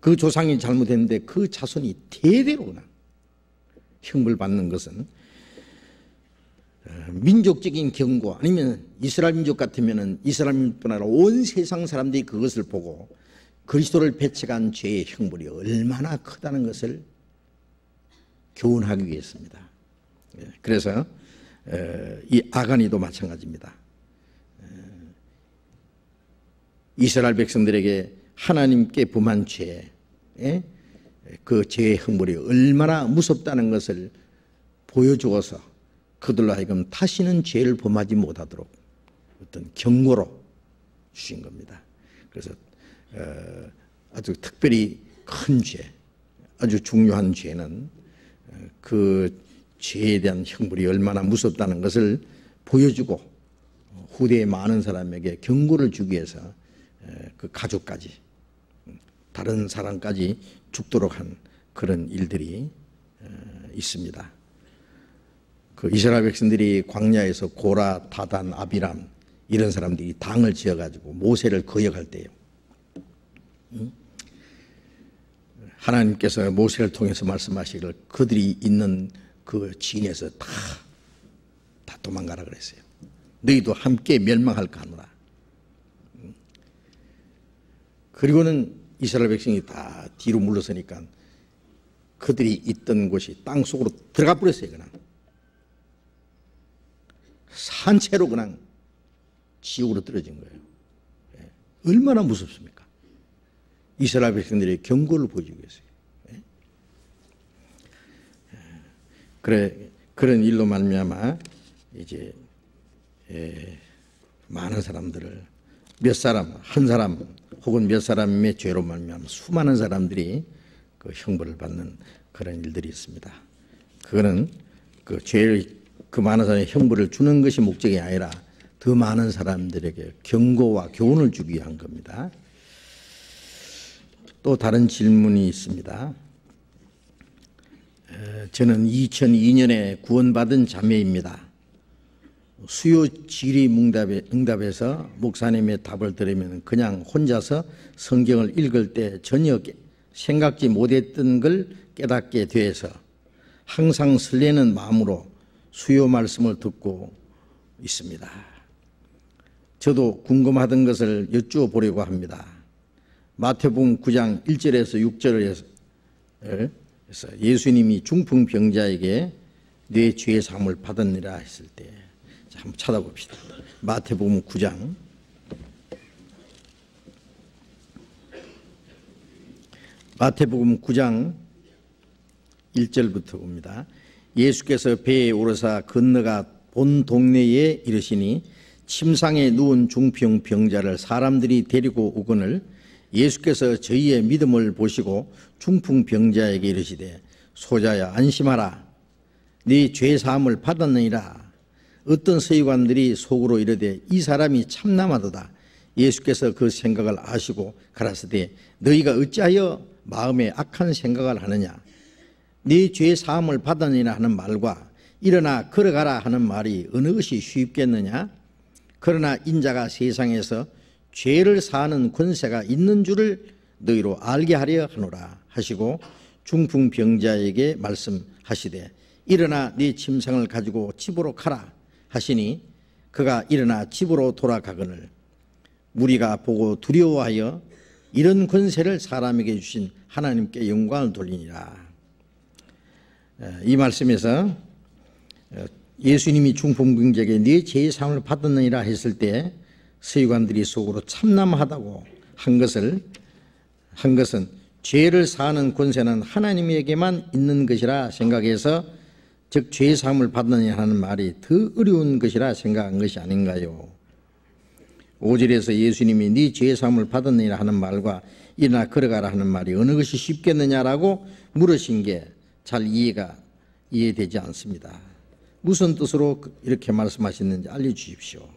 그 조상이 잘못했는데 그 자손이 대대로 그냥 형벌 받는 것은 민족적인 경고, 아니면 이스라엘 민족 같으면 이스라엘 민족뿐 아니라 온 세상 사람들이 그것을 보고 그리스도를 배척한 죄의 형벌이 얼마나 크다는 것을 교훈하기 위해서입니다. 그래서 이 아가니도 마찬가지입니다. 이스라엘 백성들에게 하나님께 범한 죄, 그 죄의 형벌이 얼마나 무섭다는 것을 보여주어서 그들로 하여금 다시는 죄를 범하지 못하도록 어떤 경고로 주신 겁니다. 그래서 아주 특별히 큰 죄, 아주 중요한 죄는 그 죄에 대한 형벌이 얼마나 무섭다는 것을 보여주고 후대의 많은 사람에게 경고를 주기 위해서 그 가족까지, 다른 사람까지 죽도록 한 그런 일들이 있습니다. 그 이스라엘 백성들이 광야에서 고라, 다단, 아비람 이런 사람들이 당을 지어가지고 모세를 거역할 때요, 하나님께서 모세를 통해서 말씀하시기를 그들이 있는 그 진에서 다 도망가라 그랬어요. 너희도 함께 멸망할까 하노라. 그리고는 이스라엘 백성이 다 뒤로 물러서니까 그들이 있던 곳이 땅속으로 들어가 버렸어요. 그냥 산채로 그냥 지옥으로 떨어진 거예요. 얼마나 무섭습니까? 이스라엘 백성들이 경고를 보여주고 있어요. 그래, 그런 일로 말미암아 이제 많은 사람들을 몇 사람, 한 사람 혹은 몇 사람의 죄로 말미암아 수많은 사람들이 그 형벌을 받는 그런 일들이 있습니다. 그거는 그 죄를 그 많은 사람의 형벌을 주는 것이 목적이 아니라 더 많은 사람들에게 경고와 교훈을 주기 위한 겁니다. 또 다른 질문이 있습니다. 저는 2002년에 구원받은 자매입니다. 수요 질의응답에서 목사님의 답을 들으면 그냥 혼자서 성경을 읽을 때 전혀 생각지 못했던 걸 깨닫게 돼서 항상 설레는 마음으로 수요 말씀을 듣고 있습니다. 저도 궁금하던 것을 여쭈어보려고 합니다. 마태복음 9장 1절에서 6절에서 예수님이 중풍병자에게 내 죄의 사함을 받았느라 했을 때, 자, 한번 찾아봅시다. 마태복음 9장 1절부터 봅니다. 예수께서 배에 오르사 건너가 본 동네에 이르시니 침상에 누운 중풍병자를 사람들이 데리고 오거늘 예수께서 저희의 믿음을 보시고 중풍병자에게 이르시되 소자야 안심하라 네 죄 사함을 받았느니라. 어떤 서기관들이 속으로 이르되 이 사람이 참남하도다. 예수께서 그 생각을 아시고 가라사대 너희가 어찌하여 마음에 악한 생각을 하느냐. 네 죄 사함을 받았느니라 하는 말과 일어나 걸어가라 하는 말이 어느 것이 쉽겠느냐. 그러나 인자가 세상에서 죄를 사하는 권세가 있는 줄을 너희로 알게 하려 하노라 하시고 중풍병자에게 말씀하시되 일어나 네 침상을 가지고 집으로 가라 하시니 그가 일어나 집으로 돌아가거늘 무리가 보고 두려워하여 이런 권세를 사람에게 주신 하나님께 영광을 돌리니라. 이 말씀에서 예수님이 중풍병자에게 네 죄의 사함을 받았느니라 했을 때 서기관들이 속으로 참남하다고 한 것은 죄를 사하는 권세는 하나님에게만 있는 것이라 생각해서 즉 죄의 사함을 받느냐 하는 말이 더 어려운 것이라 생각한 것이 아닌가요? 5절에서 예수님이 네 죄의 사함을 받았느냐 하는 말과 일어나 걸어가라 하는 말이 어느 것이 쉽겠느냐라고 물으신 게 잘 이해되지 않습니다. 무슨 뜻으로 이렇게 말씀하셨는지 알려주십시오.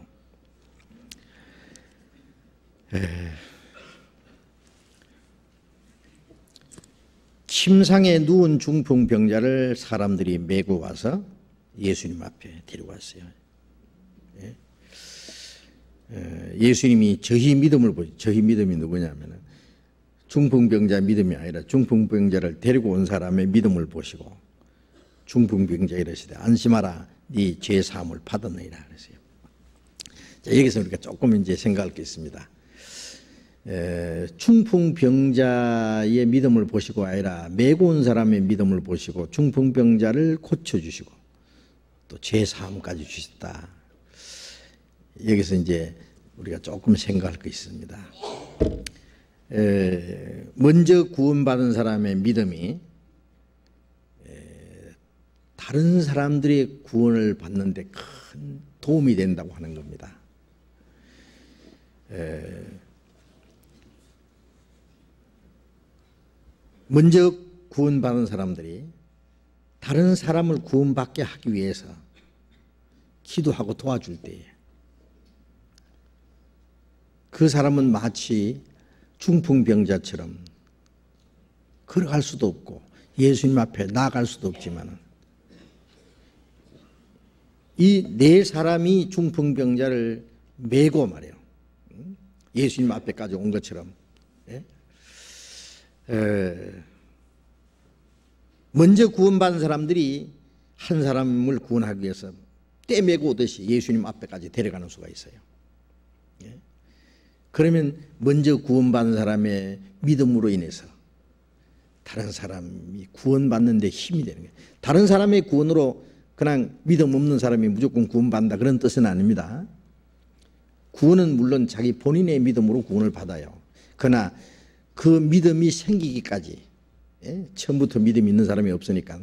침상에 누운 중풍병자를 사람들이 메고 와서 예수님 앞에 데리고 왔어요. 예수님이 저희 믿음을 보죠. 저희 믿음이 누구냐면 중풍병자 믿음이 아니라 중풍병자를 데리고 온 사람의 믿음을 보시고 중풍병자 이러시되 안심하라 네 죄 사함을 받았느니라 그랬어요. 자, 여기서 우리가 조금 이제 생각할 게 있습니다. 중풍병자의 믿음을 보시고 아니라 메고 온 사람의 믿음을 보시고 중풍병자를 고쳐주시고 또 죄 사함까지 주셨다. 여기서 이제 우리가 조금 생각할 게 있습니다. 먼저 구원받은 사람의 믿음이 다른 사람들의 구원을 받는 데 큰 도움이 된다고 하는 겁니다. 먼저 구원받은 사람들이 다른 사람을 구원받게 하기 위해서 기도하고 도와줄 때에 그 사람은 마치 중풍병자처럼 걸어갈 수도 없고 예수님 앞에 나아갈 수도 없지만 이 네 사람이 중풍병자를 메고 말이에요. 예수님 앞에까지 온 것처럼 먼저 구원받은 사람들이 한 사람을 구원하기 위해서 떼매고 오듯이 예수님 앞에까지 데려가는 수가 있어요. 그러면 먼저 구원받은 사람의 믿음으로 인해서 다른 사람이 구원받는 데 힘이 되는 거예요. 다른 사람의 구원으로 그냥 믿음 없는 사람이 무조건 구원받는다 그런 뜻은 아닙니다. 구원은 물론 자기 본인의 믿음으로 구원을 받아요. 그러나 그 믿음이 생기기까지, 처음부터 믿음이 있는 사람이 없으니까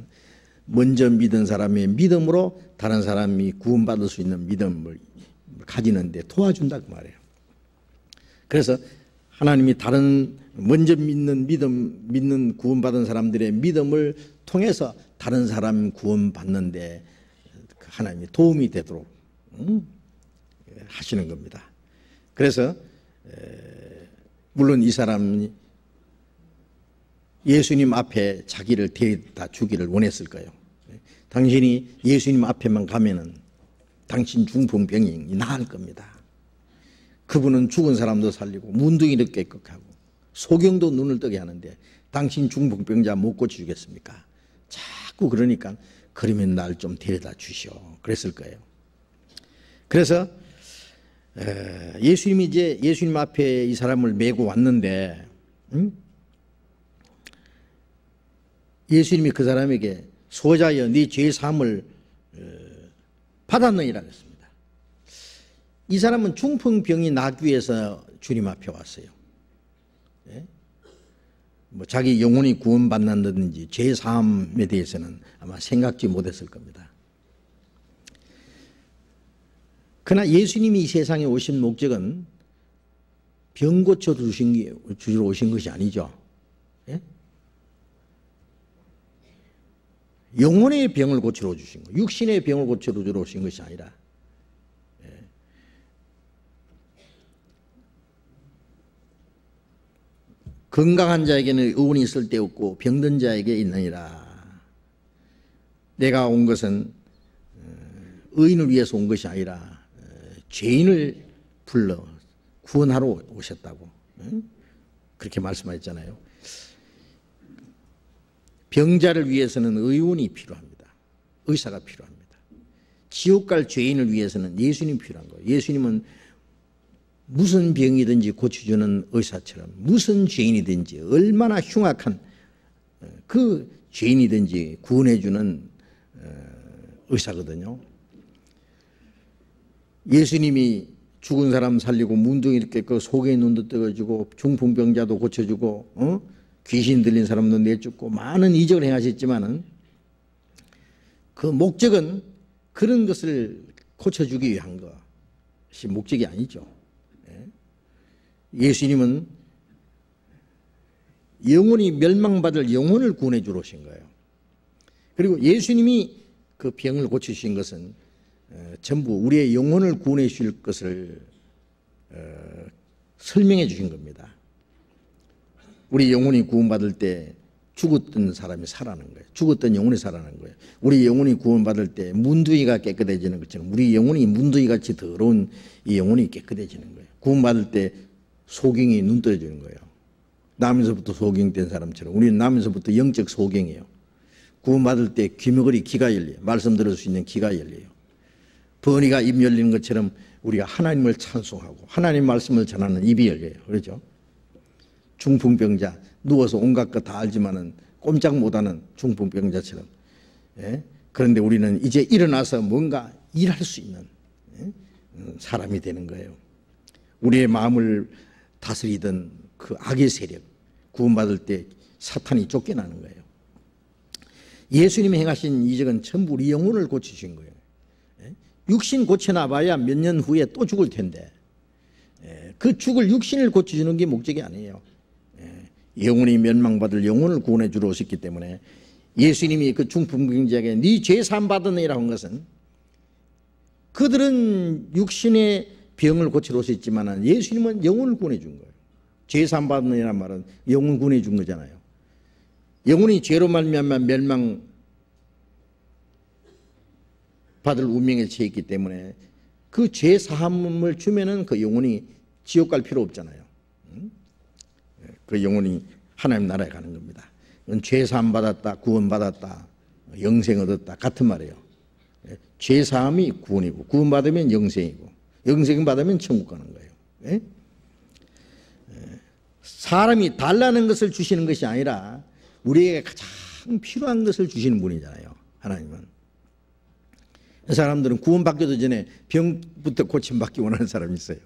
먼저 믿은 사람의 믿음으로 다른 사람이 구원받을 수 있는 믿음을 가지는 데 도와준다 그 말이에요. 그래서 하나님이 다른 먼저 믿는 구원받은 사람들의 믿음을 통해서 다른 사람 구원받는데 하나님이 도움이 되도록 하시는 겁니다. 그래서 물론 이 사람이 예수님 앞에 자기를 데려다 주기를 원했을 거예요. 당신이 예수님 앞에만 가면은 당신 중풍병이 나을 겁니다. 그분은 죽은 사람도 살리고 문둥이도 깨끗하고 소경도 눈을 뜨게 하는데 당신 중풍병자 못 고쳐주겠습니까? 자꾸 그러니까 그러면 날 좀 데려다 주시오 그랬을 거예요. 그래서 예수님이 이제 예수님 앞에 이 사람을 메고 왔는데 예수님이 그 사람에게 소자여 네 죄 사함을 받았느니라 그랬습니다. 이 사람은 중풍병이 나기 위해서 주님 앞에 왔어요. 뭐 자기 영혼이 구원받는다든지 죄 사함에 대해서는 아마 생각지 못했을 겁니다. 그러나 예수님이 이 세상에 오신 목적은 병 고쳐 주시러 오신 것이 아니죠. 영혼의 병을 고치러 오신 거예요. 육신의 병을 고치러 오신 것이 아니라 건강한 자에게는 의원이 있을 데 없고 병든 자에게 있느니라. 내가 온 것은 의인을 위해서 온 것이 아니라 죄인을 불러 구원하러 오셨다고 그렇게 말씀하셨잖아요. 병자를 위해서는 의원이 필요합니다. 의사가 필요합니다. 지옥 갈 죄인을 위해서는 예수님이 필요한 거예요. 예수님은 무슨 병이든지 고쳐주는 의사처럼 무슨 죄인이든지 얼마나 흉악한 그 죄인이든지 구원해주는 의사거든요. 예수님이 죽은 사람 살리고 문둥이를 깨고 속에 눈도 떠가지고 중풍병자도 고쳐주고 귀신 들린 사람도 내쫓고 많은 이적을 행하셨지만은 그 목적은 그런 것을 고쳐주기 위한 것이 목적이 아니죠. 예수님은 영혼이 멸망받을 영혼을 구원해 주러 오신 거예요. 그리고 예수님이 그 병을 고치신 것은 전부 우리의 영혼을 구원해 주실 것을 설명해 주신 겁니다. 우리 영혼이 구원받을 때 죽었던 사람이 살아나는 거예요. 죽었던 영혼이 살아나는 거예요. 우리 영혼이 구원받을 때 문두이가 깨끗해지는 것처럼 우리 영혼이 문두이같이 더러운 이 영혼이 깨끗해지는 거예요. 구원받을 때 소경이 눈 떠지는 거예요. 나면서부터 소경된 사람처럼 우리는 나면서부터 영적 소경이에요. 구원받을 때 귀머거리 귀가 열려요. 말씀 들을 수 있는 귀가 열려요. 번이가 입 열리는 것처럼 우리가 하나님을 찬송하고 하나님 말씀을 전하는 입이 열려요. 그렇죠? 중풍병자 누워서 온갖 것 다 알지만은 꼼짝 못하는 중풍병자처럼. 그런데 우리는 이제 일어나서 뭔가 일할 수 있는 사람이 되는 거예요. 우리의 마음을 다스리던 그 악의 세력 구원받을 때 사탄이 쫓겨나는 거예요. 예수님이 행하신 이적은 전부 우리 영혼을 고치신 거예요. 육신 고쳐놔봐야 몇 년 후에 또 죽을 텐데 그 죽을 육신을 고쳐주는 게 목적이 아니에요. 영혼이 멸망받을 영혼을 구원해 주러 오셨기 때문에 예수님이 그 중풍병자에게 네 죄 사함 받으니라 한 것은 그들은 육신의 병을 고치러 오셨지만 예수님은 영혼을 구원해 준 거예요. 죄 사함 받으니라는 말은 영혼 구원해 준 거잖아요. 영혼이 죄로 말미암아 멸망 받을 운명에 처해 있기 때문에 그 죄 사함을 주면은 그 영혼이 지옥 갈 필요 없잖아요. 그 영혼이 하나님 나라에 가는 겁니다. 죄사함 받았다, 구원 받았다, 영생 얻었다 같은 말이에요. 죄사함이 구원이고 구원 받으면 영생이고 영생 받으면 천국 가는 거예요. 예? 사람이 달라는 것을 주시는 것이 아니라 우리에게 가장 필요한 것을 주시는 분이잖아요. 하나님은. 사람들은 구원받기도 전에 병부터 고침받기 원하는 사람이 있어요.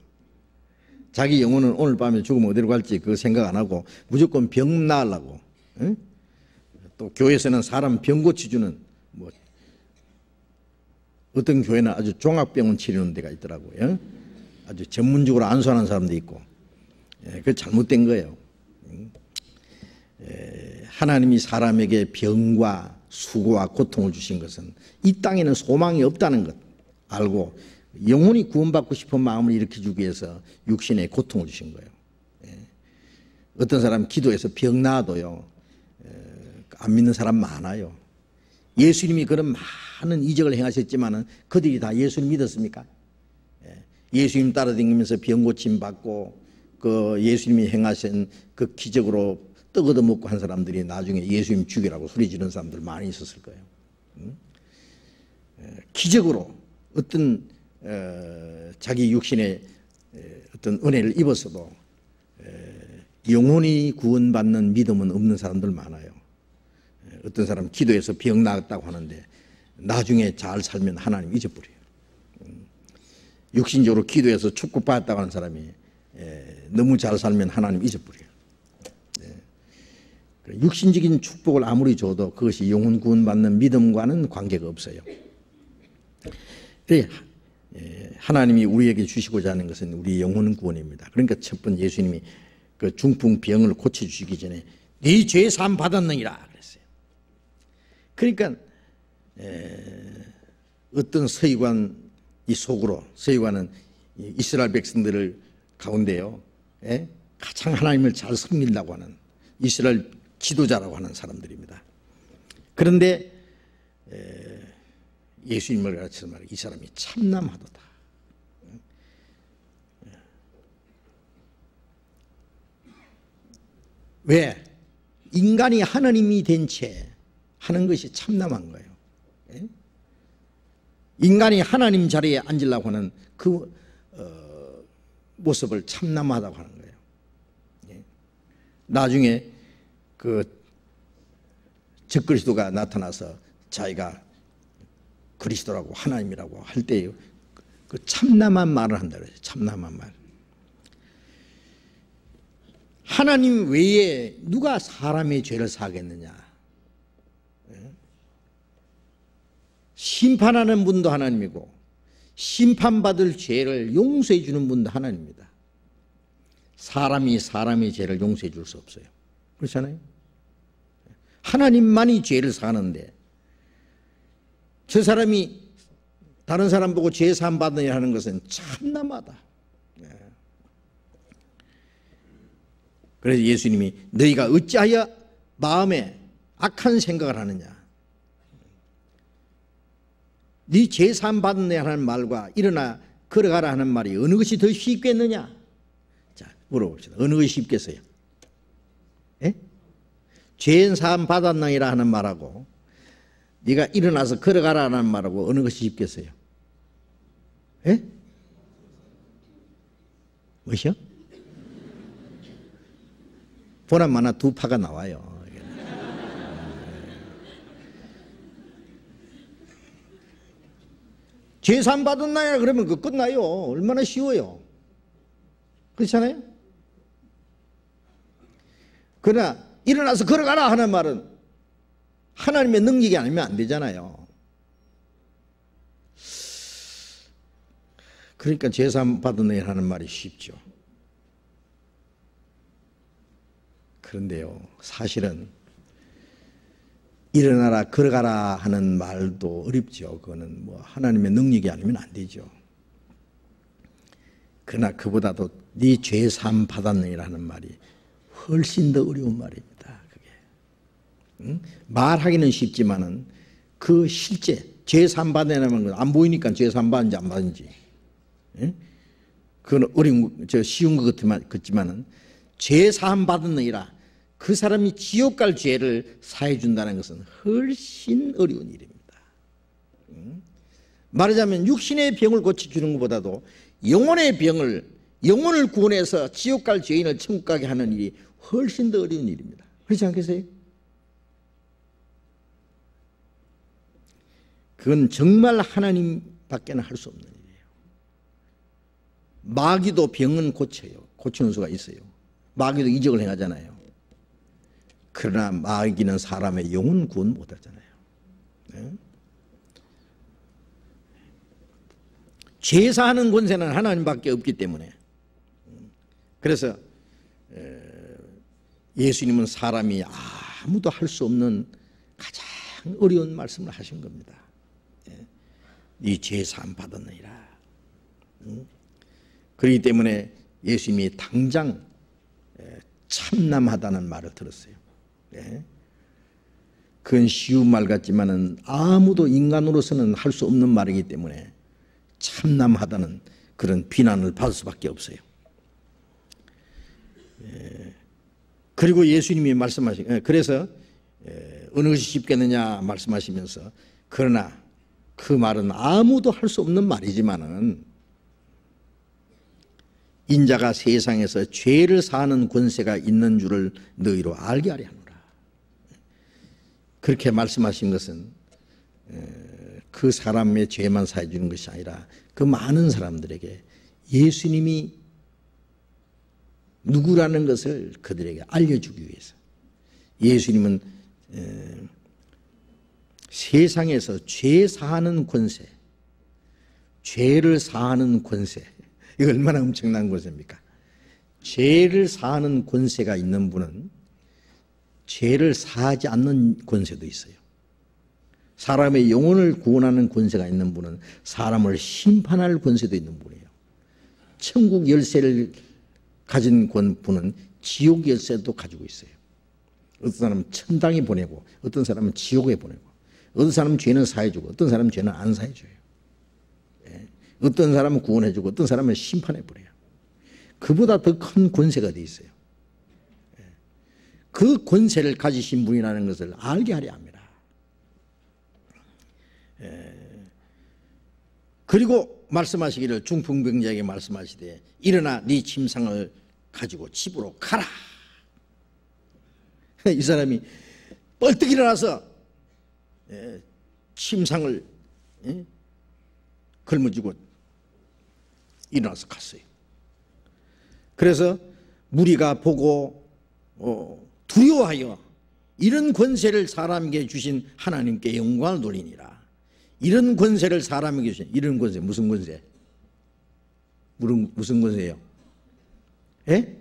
자기 영혼은 오늘 밤에 죽으면 어디로 갈지 그 생각 안 하고 무조건 병 나으려고. 응? 또 교회에서는 사람 병 고쳐주는 뭐 어떤 교회는 아주 종합병원 치료하는 데가 있더라고요. 아주 전문적으로 안수하는 사람도 있고. 그게 잘못된 거예요. 하나님이 사람에게 병과 수고와 고통을 주신 것은 이 땅에는 소망이 없다는 것 알고 영혼이 구원받고 싶은 마음을 일으켜주기 위해서 육신의 고통을 주신 거예요. 어떤 사람 기도해서 병 나아도요 안 믿는 사람 많아요. 예수님이 그런 많은 이적을 행하셨지만은 그들이 다 예수님 믿었습니까? 예수님 따라다니면서 병 고침 받고 그 예수님이 행하신 그 기적으로 떡 얻어 먹고 한 사람들이 나중에 예수님 죽이라고 소리 지르는 사람들 많이 있었을 거예요. 기적으로 어떤 자기 육신의 어떤 은혜를 입었어도 영혼이 구원받는 믿음은 없는 사람들 많아요. 어떤 사람 기도해서 병 나았다고 하는데 나중에 잘 살면 하나님 잊어버려요. 육신적으로 기도해서 축복받았다고 하는 사람이 너무 잘 살면 하나님 잊어버려요. 육신적인 축복을 아무리 줘도 그것이 영혼 구원받는 믿음과는 관계가 없어요. 하나님이 우리에게 주시고자 하는 것은 우리 영혼 구원입니다. 그러니까 첫 번째 예수님이 그 중풍병을 고쳐주시기 전에 네 죄 사함 받았느니라 그랬어요. 그러니까 어떤 서기관이 속으로 서기관은 이스라엘 백성들을 가운데요 가장 하나님을 잘 섬긴다고 하는 이스라엘 지도자라고 하는 사람들입니다. 그런데 예수님을 가르치는 말이 이 사람이 참남하도다. 왜? 인간이 하나님이 된 채 하는 것이 참남한 거예요. 인간이 하나님 자리에 앉으려고 하는 그 모습을 참남하다고 하는 거예요. 나중에 그 적그리스도가 나타나서 자기가 그리스도라고 하나님이라고 할 때 그 참남한 말을 한다 그래요. 참남한 말. 하나님 외에 누가 사람의 죄를 사하겠느냐? 심판하는 분도 하나님이고 심판받을 죄를 용서해 주는 분도 하나님입니다. 사람이 사람의 죄를 용서해 줄 수 없어요. 그렇잖아요? 하나님만이 죄를 사하는데 저 사람이 다른 사람 보고 죄 사함 받느냐 하는 것은 참남하다. 그래서 예수님이 너희가 어찌하여 마음에 악한 생각을 하느냐? 네 죄 사함 받느냐 하는 말과 일어나 걸어가라 하는 말이 어느 것이 더 쉽겠느냐? 자, 물어봅시다. 어느 것이 쉽겠어요? 죄 사함 받았느니라 하는 말하고 네가 일어나서 걸어가라는 말하고 어느 것이 쉽겠어요? 무엇이요? 보나마나 두 파가 나와요. 죄 사함 받았나요? 그러면 그 끝나요. 얼마나 쉬워요. 그렇잖아요? 그러나 일어나서 걸어가라 하는 말은 하나님의 능력이 아니면 안 되잖아요. 그러니까 죄사함 받으네 하는 말이 쉽죠. 그런데요, 사실은 일어나라 걸어가라 하는 말도 어렵죠. 그거는 뭐 하나님의 능력이 아니면 안 되죠. 그러나 그보다도 네 죄사함 받았느니라는 말이 훨씬 더 어려운 말입니다. 그게 말하기는 쉽지만은 그 실제 죄사함 받느냐는 건 안 보이니까 죄사함 받는지 안 받는지 그건 어려운 쉬운 것 같지만은 죄사함 받았느니라 그 사람이 지옥 갈 죄를 사해 준다는 것은 훨씬 어려운 일입니다. 말하자면 육신의 병을 고쳐주는 것보다도 영혼의 병을, 영혼을 구원해서 지옥 갈 죄인을 천국 가게 하는 일이 훨씬 더 어려운 일입니다. 그렇지 않겠어요? 그건 정말 하나님밖에는 할 수 없는 일이에요. 마귀도 병은 고치는 수가 있어요. 마귀도 이적을 행하잖아요. 그러나 마귀는 사람의 영혼 구원 못하잖아요. 네? 죄사하는 권세는 하나님밖에 없기 때문에, 그래서 예수님은 사람이 아무도 할 수 없는 가장 어려운 말씀을 하신 겁니다. 네 죄 사함 받았느니라. 그렇기 때문에 예수님이 당장 참남하다는 말을 들었어요. 그건 쉬운 말 같지만은 아무도 인간으로서는 할 수 없는 말이기 때문에 참남하다는 그런 비난을 받을 수밖에 없어요. 그리고 예수님이 말씀하신, 그래서 어느 것이 쉽겠느냐 말씀하시면서, 그러나 그 말은 아무도 할 수 없는 말이지만은 인자가 세상에서 죄를 사하는 권세가 있는 줄을 너희로 알게 하려 하노라. 그렇게 말씀하신 것은 그 사람의 죄만 사해 주는 것이 아니라 그 많은 사람들에게 예수님이 누구라는 것을 그들에게 알려주기 위해서, 예수님은 세상에서 죄 사하는 권세, 죄를 사하는 권세, 이거 얼마나 엄청난 권세입니까? 죄를 사하는 권세가 있는 분은 죄를 사하지 않는 권세도 있어요. 사람의 영혼을 구원하는 권세가 있는 분은 사람을 심판할 권세도 있는 분이에요. 천국 열쇠를 가진 분은 지옥 열쇠도 가지고 있어요. 어떤 사람은 천당에 보내고, 어떤 사람은 지옥에 보내고, 어떤 사람은 죄는 사해주고, 어떤 사람은 죄는 안 사해줘요. 어떤 사람은 구원해주고, 어떤 사람은 심판해버려요. 그보다 더 큰 권세가 돼 있어요. 그 권세를 가지신 분이라는 것을 알게 하려 합니다. 그리고 말씀하시기를, 중풍병자에게 말씀하시되 일어나 네 침상을 가지고 집으로 가라. 이 사람이 벌떡 일어나서 침상을 걸머쥐고 일어나서 갔어요. 그래서 무리가 보고 두려워하여 이런 권세를 사람에게 주신 하나님께 영광을 돌리니라. 이런 권세를 사람에게 주신, 이런 권세, 무슨 권세? 무슨 권세예요? 예?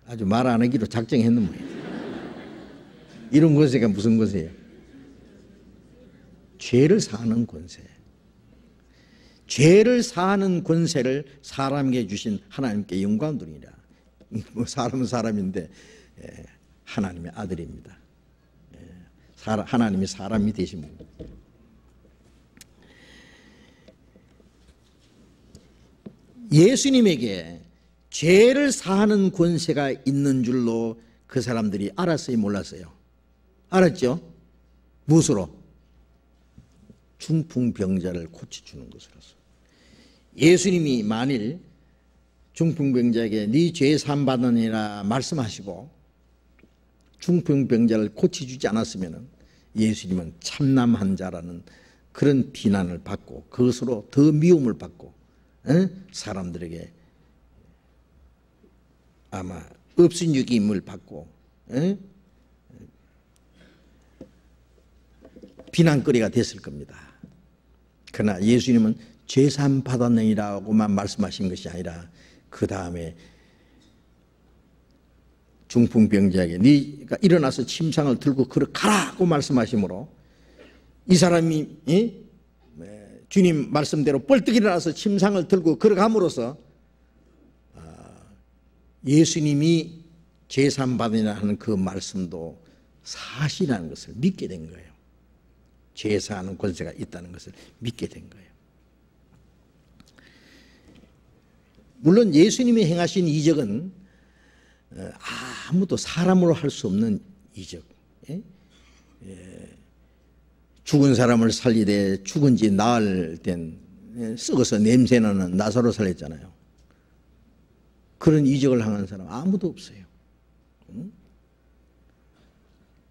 아주 말 안 하기로 작정했는 모양이에요. 이런 권세가 무슨 권세예요? 죄를 사하는 권세. 죄를 사하는 권세를 사람에게 주신 하나님께 영광 돌리니라. 뭐 사람은 사람인데 하나님의 아들입니다. 하나님이 사람이 되신 분. 예수님에게 죄를 사하는 권세가 있는 줄로 그 사람들이 알았어요, 몰랐어요? 알았죠? 무엇으로? 중풍병자를 고쳐주는 것으로서. 예수님이 만일 중풍병자에게 네 죄 사함 받으니라 말씀하시고 중풍병자를 고쳐주지 않았으면 예수님은 참남한 자라는 그런 비난을 받고 그것으로 더 미움을 받고 사람들에게 아마 업신여김을 받고 비난거리가 됐을 겁니다. 그러나 예수님은 죄사함 받았느니라고만 말씀하신 것이 아니라 그 다음에 중풍병자에게 네가 일어나서 침상을 들고 걸어가라고 말씀하시므로 이 사람이 주님 말씀대로 벌떡 일어나서 침상을 들고 걸어감으로써 예수님이 죄사함 받으니라 하는 그 말씀도 사실이라는 것을 믿게 된 거예요. 죄사하는 권세가 있다는 것을 믿게 된 거예요. 물론 예수님이 행하신 이적은 아무도 사람으로 할 수 없는 이적. 죽은 사람을 살리되 죽은 지 나흘 된 썩어서 냄새나는 나사로 살렸잖아요. 그런 이적을 행한 사람 아무도 없어요.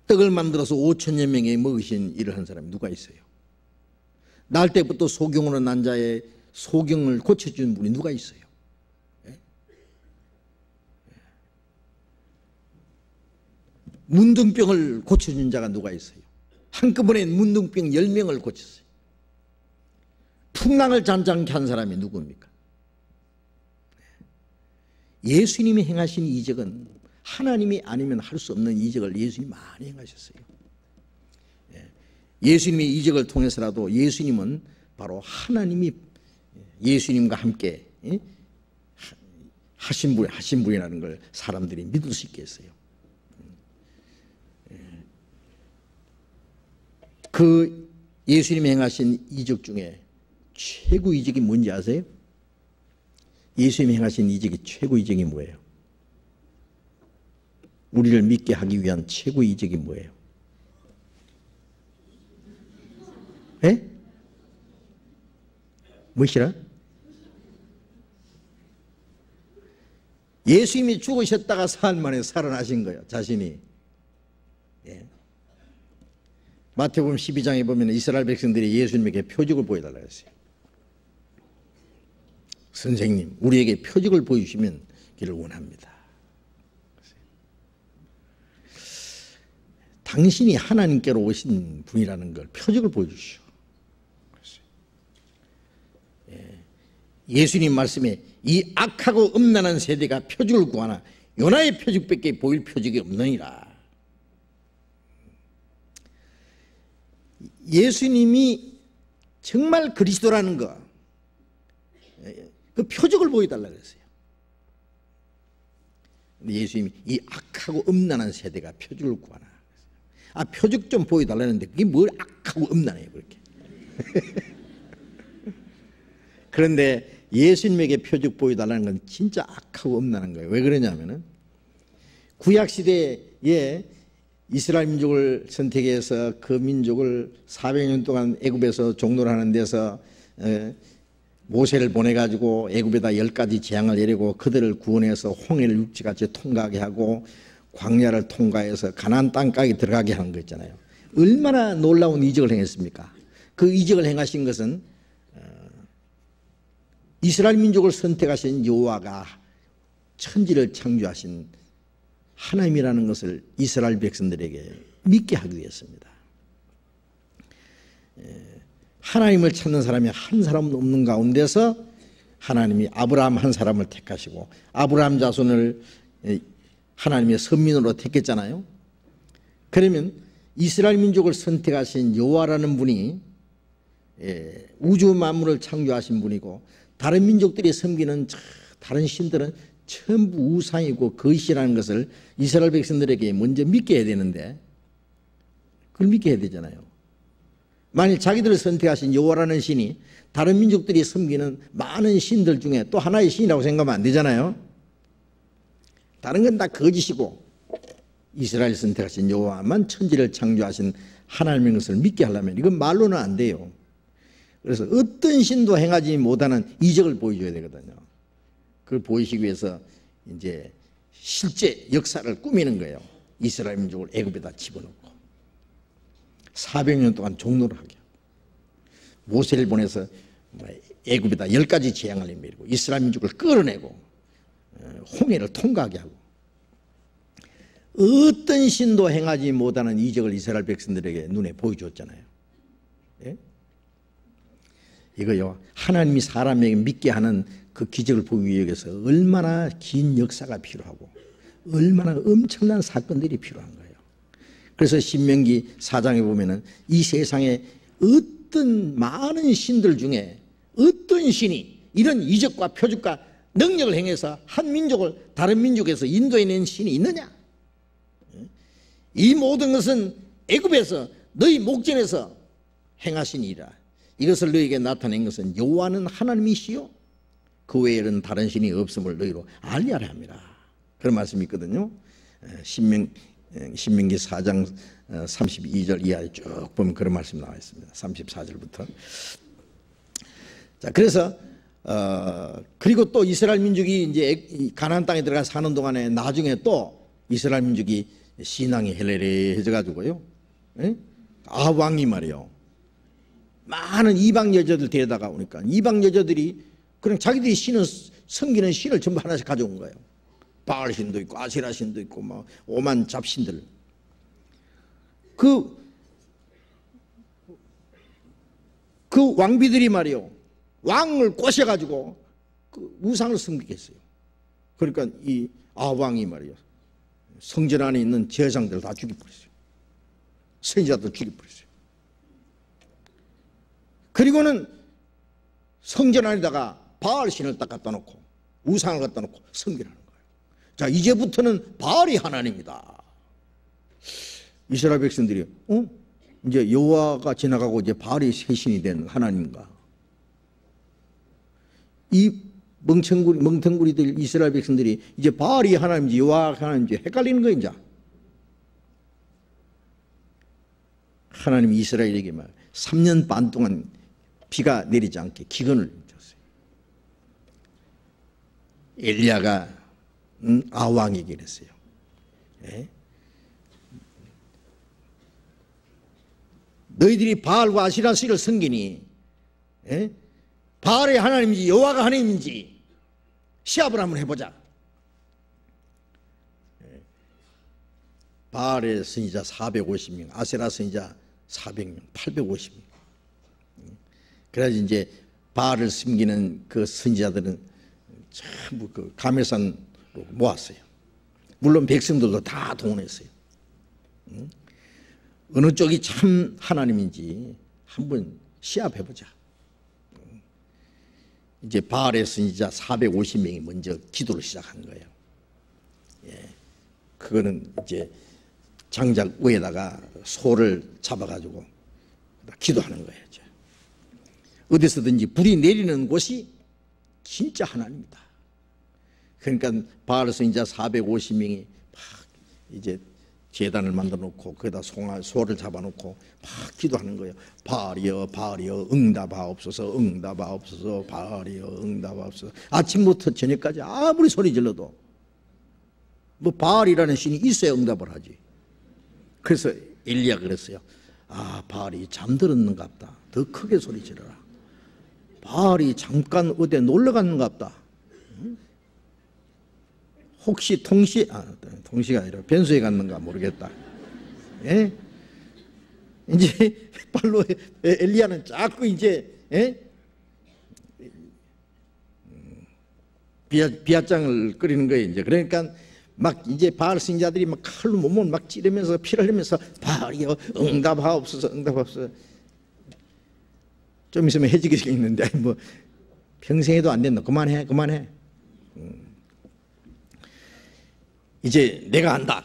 떡을 만들어서 5천여 명에 먹으신 일을 한 사람이 누가 있어요? 날 때부터 소경으로 난 자의 소경을 고쳐준 분이 누가 있어요? 문둥병을 고쳐준 자가 누가 있어요? 한꺼번에 문둥병 10명을 고쳤어요. 풍랑을 잔잔케 한 사람이 누굽니까? 예수님이 행하신 이적은 하나님이 아니면 할 수 없는 이적을 예수님이 많이 행하셨어요. 예수님의 이적을 통해서라도 예수님은 바로 하나님이 예수님과 함께 하신 분이라는 걸 사람들이 믿을 수 있게 했어요. 그 예수님이 행하신 이적 중에 최고 이적이 뭔지 아세요? 예수님이 행하신 이적이 최고 이적이 뭐예요? 우리를 믿게 하기 위한 최고 이적이 뭐예요? 예? 무엇이라? 예수님이 죽으셨다가 사흘 만에 살아나신 거예요, 자신이. 예. 마태복음 12장에 보면 이스라엘 백성들이 예수님에게 표적을 보여달라고 했어요. 선생님, 우리에게 표적을 보여주시면 기를 원합니다. 당신이 하나님께로 오신 분이라는 걸 표적을 보여주시오. 예수님 말씀에 이 악하고 음란한 세대가 표적을 구하나 요나의 표적밖에 보일 표적이 없느니라. 예수님이 정말 그리스도라는 거, 그 표적을 보여달라고 그랬어요. 근데 예수님이 이 악하고 음란한 세대가 표적을 구하나. 표적 좀 보여달라는데 그게 뭘 악하고 음란해요, 그렇게. 그런데 예수님에게 표적 보여달라는 건 진짜 악하고 음란한 거예요. 왜 그러냐면은 구약시대에 이스라엘 민족을 선택해서 그 민족을 400년 동안 애굽에서 종노를 하는 데서 모세를 보내가지고 애굽에다 10가지 재앙을 내리고 그들을 구원해서 홍해를 육지같이 통과하게 하고 광야를 통과해서 가나안 땅까지 들어가게 하는 거 있잖아요. 얼마나 놀라운 이적을 행했습니까? 그 이적을 행하신 것은 이스라엘 민족을 선택하신 여호와가 천지를 창조하신 하나님이라는 것을 이스라엘 백성들에게 믿게 하기 위해서입니다. 하나님을 찾는 사람이 한 사람도 없는 가운데서 하나님이 아브라함 한 사람을 택하시고 아브라함 자손을 하나님의 선민으로 택했잖아요. 그러면 이스라엘 민족을 선택하신 여호와라는 분이 우주 만물을 창조하신 분이고 다른 민족들이 섬기는 다른 신들은 전부 우상이고 거짓이라는 것을 이스라엘 백성들에게 먼저 믿게 해야 되는데 그걸 믿게 해야 되잖아요. 만일 자기들을 선택하신 여호와라는 신이 다른 민족들이 섬기는 많은 신들 중에 또 하나의 신이라고 생각하면 안 되잖아요. 다른 건 다 거짓이고 이스라엘 선택하신 여호와만 천지를 창조하신 하나님의 것을 믿게 하려면 이건 말로는 안 돼요. 그래서 어떤 신도 행하지 못하는 이적을 보여줘야 되거든요. 그걸 보이시기 위해서 이제 실제 역사를 꾸미는 거예요. 이스라엘 민족을 애굽에다 집어넣고 400년 동안 종노를 하게 하고 모세를 보내서 애굽에다 10가지 재앙을 내리고 이스라엘 민족을 끌어내고 홍해를 통과하게 하고 어떤 신도 행하지 못하는 이적을 이스라엘 백성들에게 눈에 보여줬잖아요. 예? 이거요, 하나님이 사람에게 믿게 하는 그 기적을 보기 위해서 얼마나 긴 역사가 필요하고 얼마나 엄청난 사건들이 필요한 거예요. 그래서 신명기 4장에 보면은 이 세상에 어떤 많은 신들 중에 어떤 신이 이런 이적과 표적과 능력을 행해서 한 민족을 다른 민족에서 인도해낸 신이 있느냐? 이 모든 것은 애굽에서 너희 목전에서 행하신 일이라. 이것을 너희에게 나타낸 것은 여호와는 하나님이시요 그 외에는 다른 신이 없음을 너희로 알리하라 합니다. 그런 말씀이 있거든요. 신명기 4장 32절 이하에 쭉 보면 그런 말씀이 나와 있습니다. 34절부터. 자, 그래서 그리고 또 이스라엘 민족이 이제 가나안 땅에 들어가 사는 동안에 나중에 또 이스라엘 민족이 신앙이 해레레해져 가지고요. 아왕이 말이요. 많은 이방 여자들 데려다가 오니까 이방 여자들이 그냥 자기들이 섬기는 신을 전부 하나씩 가져온 거예요. 바알 신도 있고 아세라 신도 있고 막 오만 잡신들. 그 왕비들이 말이요. 왕을 꼬셔가지고 그 우상을 섬기겠어요. 그러니까 이 아왕이 말이요. 성전 안에 있는 제사장들 다 죽여버렸어요. 선지자들 죽여버렸어요. 그리고는 성전 안에다가 바알 신을 딱 갖다 놓고 우상을 갖다 놓고 섬기라는 거예요. 자, 이제부터는 바알이 하나님이다. 이스라엘 백성들이 이제 여호와가 지나가고 이제 바알이 새 신이 된 하나님인가? 이 멍텅구리들 이스라엘 백성들이 이제 바알이 하나님인지 여호와가 하나님인지 헷갈리는 거예요. 이제 하나님이 이스라엘에게 말 3년 반 동안 비가 내리지 않게 기근을 줬어요. 엘리야가 아왕에게 그랬어요. 예? 너희들이 바알과 아시라 신을 섬기니 바알의 하나님인지 여호와가 하나님인지 시합을 한번 해보자. 바알의 선지자 450명, 아세라 선지자 400명, 850명. 그래서 이제 바알을 섬기는 그 선지자들은 전부 그 가멜산으로 모았어요. 물론 백성들도 다 동원했어요. 어느 쪽이 참 하나님인지 한번 시합해보자. 이제 바알의 선지자 450명이 먼저 기도를 시작한 거예요. 예. 그거는 이제 장작 위에다가 소를 잡아가지고 기도하는 거예요. 이제. 어디서든지 불이 내리는 곳이 진짜 하나님이다. 그러니까 바알 선지자 450명이 막 이제 제단을 만들어 놓고 거기다 소를 잡아 놓고 막 기도하는 거예요. 바알이여 바알이여 응답하옵소서 응답하옵소서 바알이여 응답하옵소서. 아침부터 저녁까지 아무리 소리 질러도 뭐 바알이라는 신이 있어야 응답을 하지. 그래서 엘리야가 그랬어요. 아, 바알이 잠들었는갑다. 더 크게 소리 지르라. 바알이 잠깐 어디 놀러 갔는갑다. 혹시 통시가 아니라 변수에 갔는가 모르겠다. 예? 이제 발로 엘리야는 자꾸 이제 비아장을 끓이는 거예요. 이제 그러니까 막 이제 바알 선지자들이 막 칼로 몸을 막 찌르면서 피를 흘리면서 바알이여 응답하옵소서 응답하옵소서. 좀 있으면 해지겠는데 뭐 평생에도 안 된다. 그만해. 이제 내가 한다.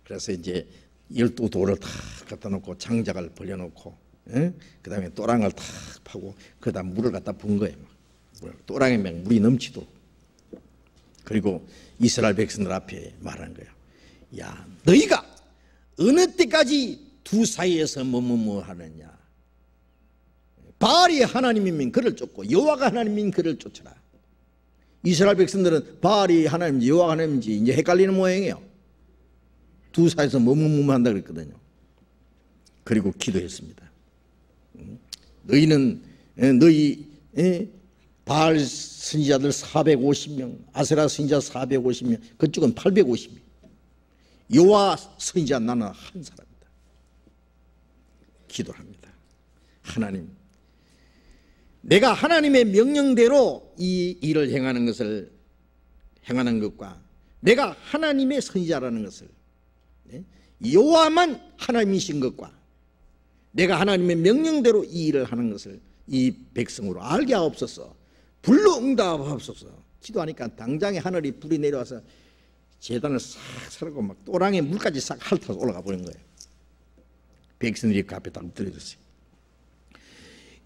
그래서 이제 12돌을 탁 갖다 놓고 장작을 벌려놓고 그 다음에 또랑을 탁 파고 그 다음 물을 갖다 분 거예요. 또랑에 막 물이 넘치도록. 그리고 이스라엘 백성들 앞에 말하는 거예요. 야, 너희가 어느 때까지 두 사이에서 뭐뭐뭐 하느냐. 바알이 하나님이면 그를 쫓고 여호와가 하나님이면 그를 쫓아라. 이스라엘 백성들은 바알이 하나님인지 여호와가 하나님인지 이제 헷갈리는 모양이에요. 두 사이에서 뭐뭐뭐 한다 그랬거든요. 그리고 기도했습니다. 너희 바알 선지자들 450명, 아세라 선지자 450명, 그쪽은 850명. 여호와 선지자 나는 한 사람이다. 기도합니다. 하나님, 내가 하나님의 명령대로 이 일을 행하는 것과 내가 하나님의 선지자라는 것을 여호와만 하나님이신 것과 내가 하나님의 명령대로 이 일을 하는 것을 이 백성으로 알게 하옵소서. 불로 응답하옵소서. 기도하니까 당장에 하늘이 불이 내려와서 제단을 싹 사르고 막 또랑에 물까지 싹 핥아서 올라가 버린 거예요. 백성들이 그 앞에 딱 엎드려졌어요.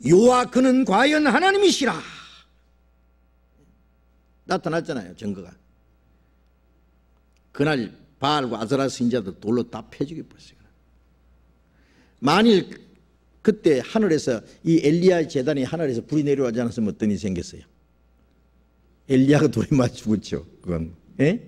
여호와 그는 과연 하나님이시라. 나타났잖아요, 증거가. 그날 바알과 아세라 선지자들 돌로 다 패 죽여버렸어요. 만일 그때 하늘에서 이 엘리야 제단이 하늘에서 불이 내려오지 않았으면 어떤 일이 생겼어요? 엘리야가 돌에 맞아 죽었죠. 그건. 예?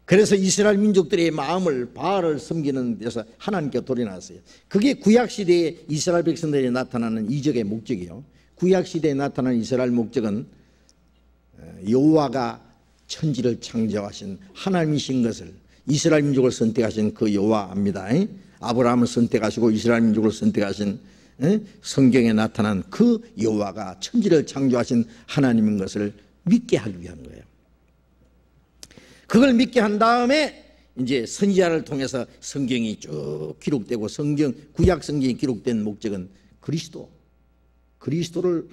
그래서 이스라엘 민족들의 마음을 바알을 섬기는 데서 하나님께 돌이 나왔어요. 그게 구약시대에 이스라엘 백성들이 나타나는 이적의 목적이에요. 구약시대에 나타나는 이스라엘 목적은 여호와가 천지를 창조하신 하나님이신 것을, 이스라엘 민족을 선택하신 그 여호와입니다. 아브라함을 선택하시고 이스라엘 민족을 선택하신 성경에 나타난 그 여호와가 천지를 창조하신 하나님인 것을 믿게 하기 위한 거예요. 그걸 믿게 한 다음에 이제 선지자를 통해서 성경이 쭉 기록되고, 성경 구약 성경이 기록된 목적은 그리스도를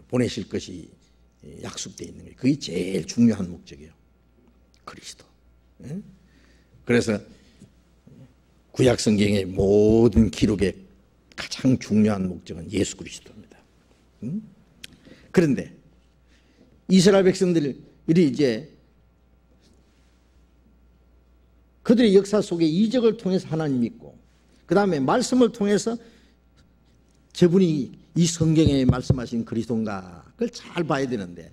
보내실 것이 약속되어 있는 거예요. 그게 제일 중요한 목적이에요. 그리스도. 그래서 구약 성경의 모든 기록의 가장 중요한 목적은 예수 그리스도입니다. 그런데 이스라엘 백성들이 이제 그들의 역사 속에 이적을 통해서 하나님 믿고, 그 다음에 말씀을 통해서 저분이 이 성경에 말씀하신 그리스도인가 그걸 잘 봐야 되는데,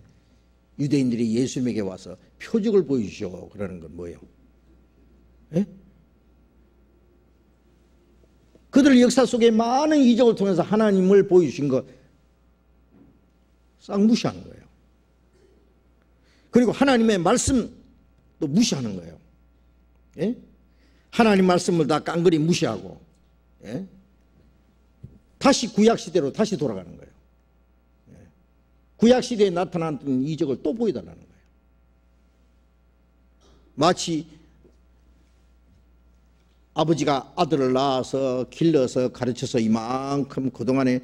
유대인들이 예수님에게 와서 표적을 보여주시오 그러는 건 뭐예요? 예? 그들 역사 속에 많은 이적을 통해서 하나님을 보여주신 거 싹 무시하는 거예요. 그리고 하나님의 말씀도 무시하는 거예요. 예? 하나님 말씀을 다 깡그리 무시하고, 예? 다시 구약시대로 다시 돌아가는 거예요. 예? 구약시대에 나타났던 이적을 또 보여달라는 거예요. 마치 아버지가 아들을 낳아서 길러서 가르쳐서 이만큼 그동안에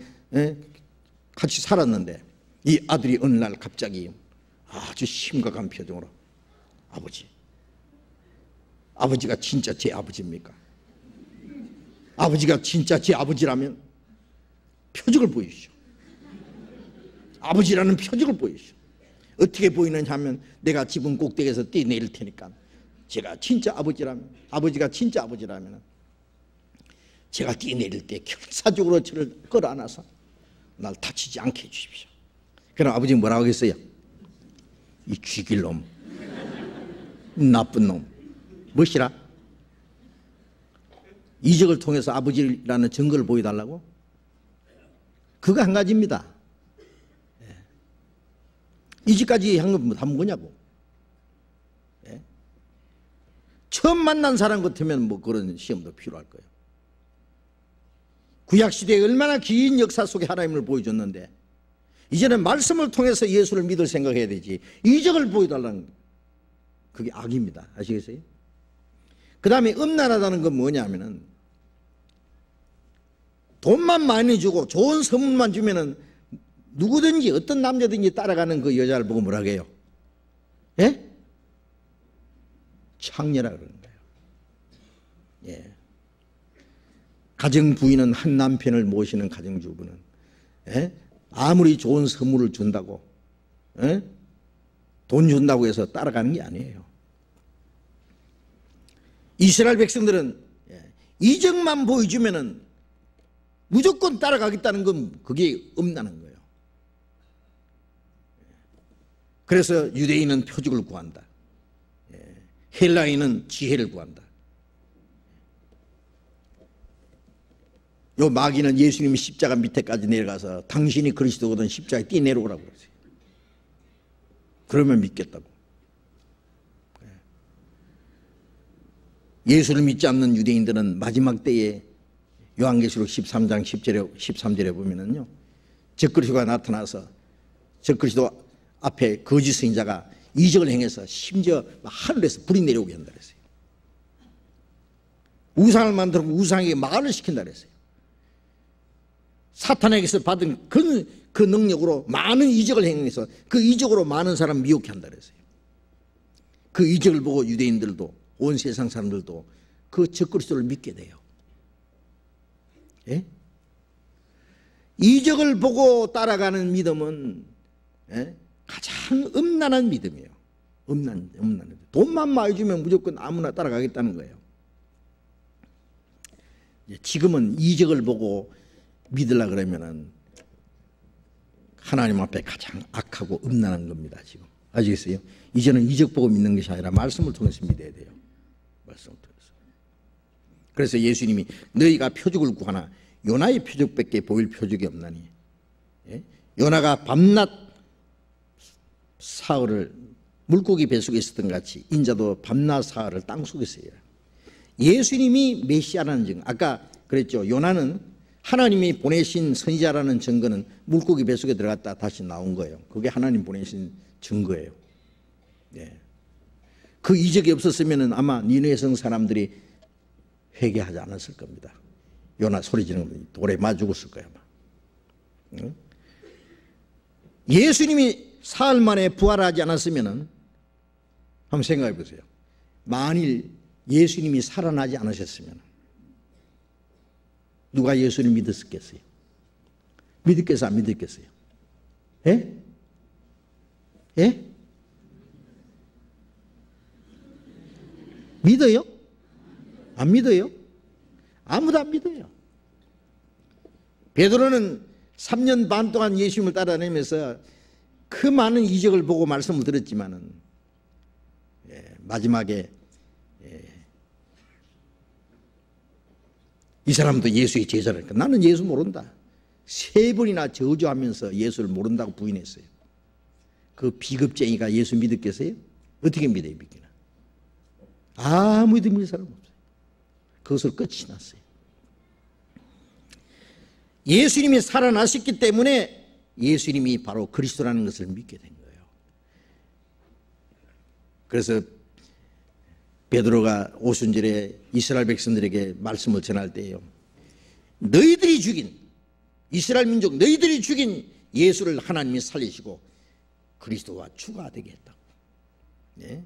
같이 살았는데, 이 아들이 어느 날 갑자기 아주 심각한 표정으로 아버지가 진짜 제 아버지입니까? 아버지가 진짜 제 아버지라면 표적을 보이시오. 아버지라는 표적을 보이시오. 어떻게 보이느냐 하면 내가 지붕 꼭대기에서 뛰내릴 테니까 제가 진짜 아버지라면, 아버지가 진짜 아버지라면 제가 뛰내릴 때 결사적으로 저를 끌어안아서 날 다치지 않게 해주십시오. 그럼 아버지는 뭐라고 하겠어요? 이 죽일 놈, 나쁜 놈, 무엇이라? 이적을 통해서 아버지라는 증거를 보여달라고? 그거 한 가지입니다. 이제까지 한 건 뭐냐고. 처음 만난 사람 같으면 뭐 그런 시험도 필요할 거예요. 구약시대에 얼마나 긴 역사 속에 하나님을 보여줬는데, 이제는 말씀을 통해서 예수를 믿을 생각해야 되지, 이적을 보여달라는 거예요. 그게 악입니다. 아시겠어요? 그 다음에 음란하다는 건 뭐냐면은, 돈만 많이 주고 좋은 선물만 주면은 누구든지 어떤 남자든지 따라가는 그 여자를 보고 뭐라고 해요? 예? 창녀라 그러는 거예요. 예. 가정부인은 한 남편을 모시는 가정주부는, 예? 아무리 좋은 선물을 준다고, 예? 돈 준다고 해서 따라가는 게 아니에요. 이스라엘 백성들은 이적만 보여주면은 무조건 따라가겠다는 건 그게 음란한 거예요. 그래서 유대인은 표적을 구한다. 헬라인은 지혜를 구한다. 요 마귀는 예수님이 십자가 밑에까지 내려가서 당신이 그리스도거든 십자가에 뛰내려오라고 그러세요. 그러면 믿겠다고. 예수를 믿지 않는 유대인들은 마지막 때에 요한계시록 13장 10절에 13절에 보면은요, 적그리스도가 나타나서 적그리스도 앞에 거짓 선지자가 이적을 행해서 심지어 하늘에서 불이 내려오게 한다 그랬어요. 우상을 만들고 우상에게 말을 시킨다 그랬어요. 사탄에게서 받은 그 능력으로 많은 이적을 행해서 그 이적으로 많은 사람 미혹해 한다 그랬어요. 그 이적을 보고 유대인들도 온 세상 사람들도 그 적그리스도를 믿게 돼요. 예? 이적을 보고 따라가는 믿음은, 예? 가장 음란한 믿음이에요. 음란한. 돈만 많이 주면 무조건 아무나 따라가겠다는 거예요. 지금은 이적을 보고 믿으려 그러면은 하나님 앞에 가장 악하고 음란한 겁니다. 지금 아시겠어요? 이제는 이적 보고 믿는 것이 아니라 말씀을 통해서 믿어야 돼요. 말씀을 통해서. 그래서 예수님이 너희가 표적을 구하나 요나의 표적밖에 보일 표적이 없나니. 예? 요나가 밤낮 사흘을 물고기 뱃속에 있었던 같이 인자도 밤낮 사흘을 땅속에 있어요. 예수님이 메시아라는 증거, 아까 그랬죠. 요나는 하나님이 보내신 선지자라는 증거는 물고기 뱃속에 들어갔다 다시 나온 거예요. 그게 하나님 보내신 증거예요. 네. 그 이적이 없었으면 아마 니느웨 성 사람들이 회개하지 않았을 겁니다. 요나 소리 지르는 돌에 맞아 죽었을 거예요. 아마. 예수님이 사흘 만에 부활하지 않았으면 한번 생각해 보세요. 만일 예수님이 살아나지 않으셨으면 누가 예수를 믿었겠어요? 믿었겠어요? 안 믿었겠어요? 예? 예? 믿어요? 안 믿어요? 아무도 안 믿어요. 베드로는 3년 반 동안 예수님을 따라다니면서 그 많은 이적을 보고 말씀을 들었지만은 마지막에 이 사람도 예수의 제자라니까 나는 예수 모른다. 3번이나 저주하면서 예수를 모른다고 부인했어요. 그 비겁쟁이가 예수 믿었겠어요? 어떻게 믿어요? 믿기나? 아무도 믿을 사람 없어요. 그것을 끝이 났어요. 예수님이 살아나셨기 때문에 예수님이 바로 그리스도라는 것을 믿게 된 거예요. 그래서 베드로가 오순절에 이스라엘 백성들에게 말씀을 전할 때예요. 너희들이 죽인 이스라엘 민족 너희들이 죽인 예수를 하나님이 살리시고 그리스도와 주가 되게 했다고. 네?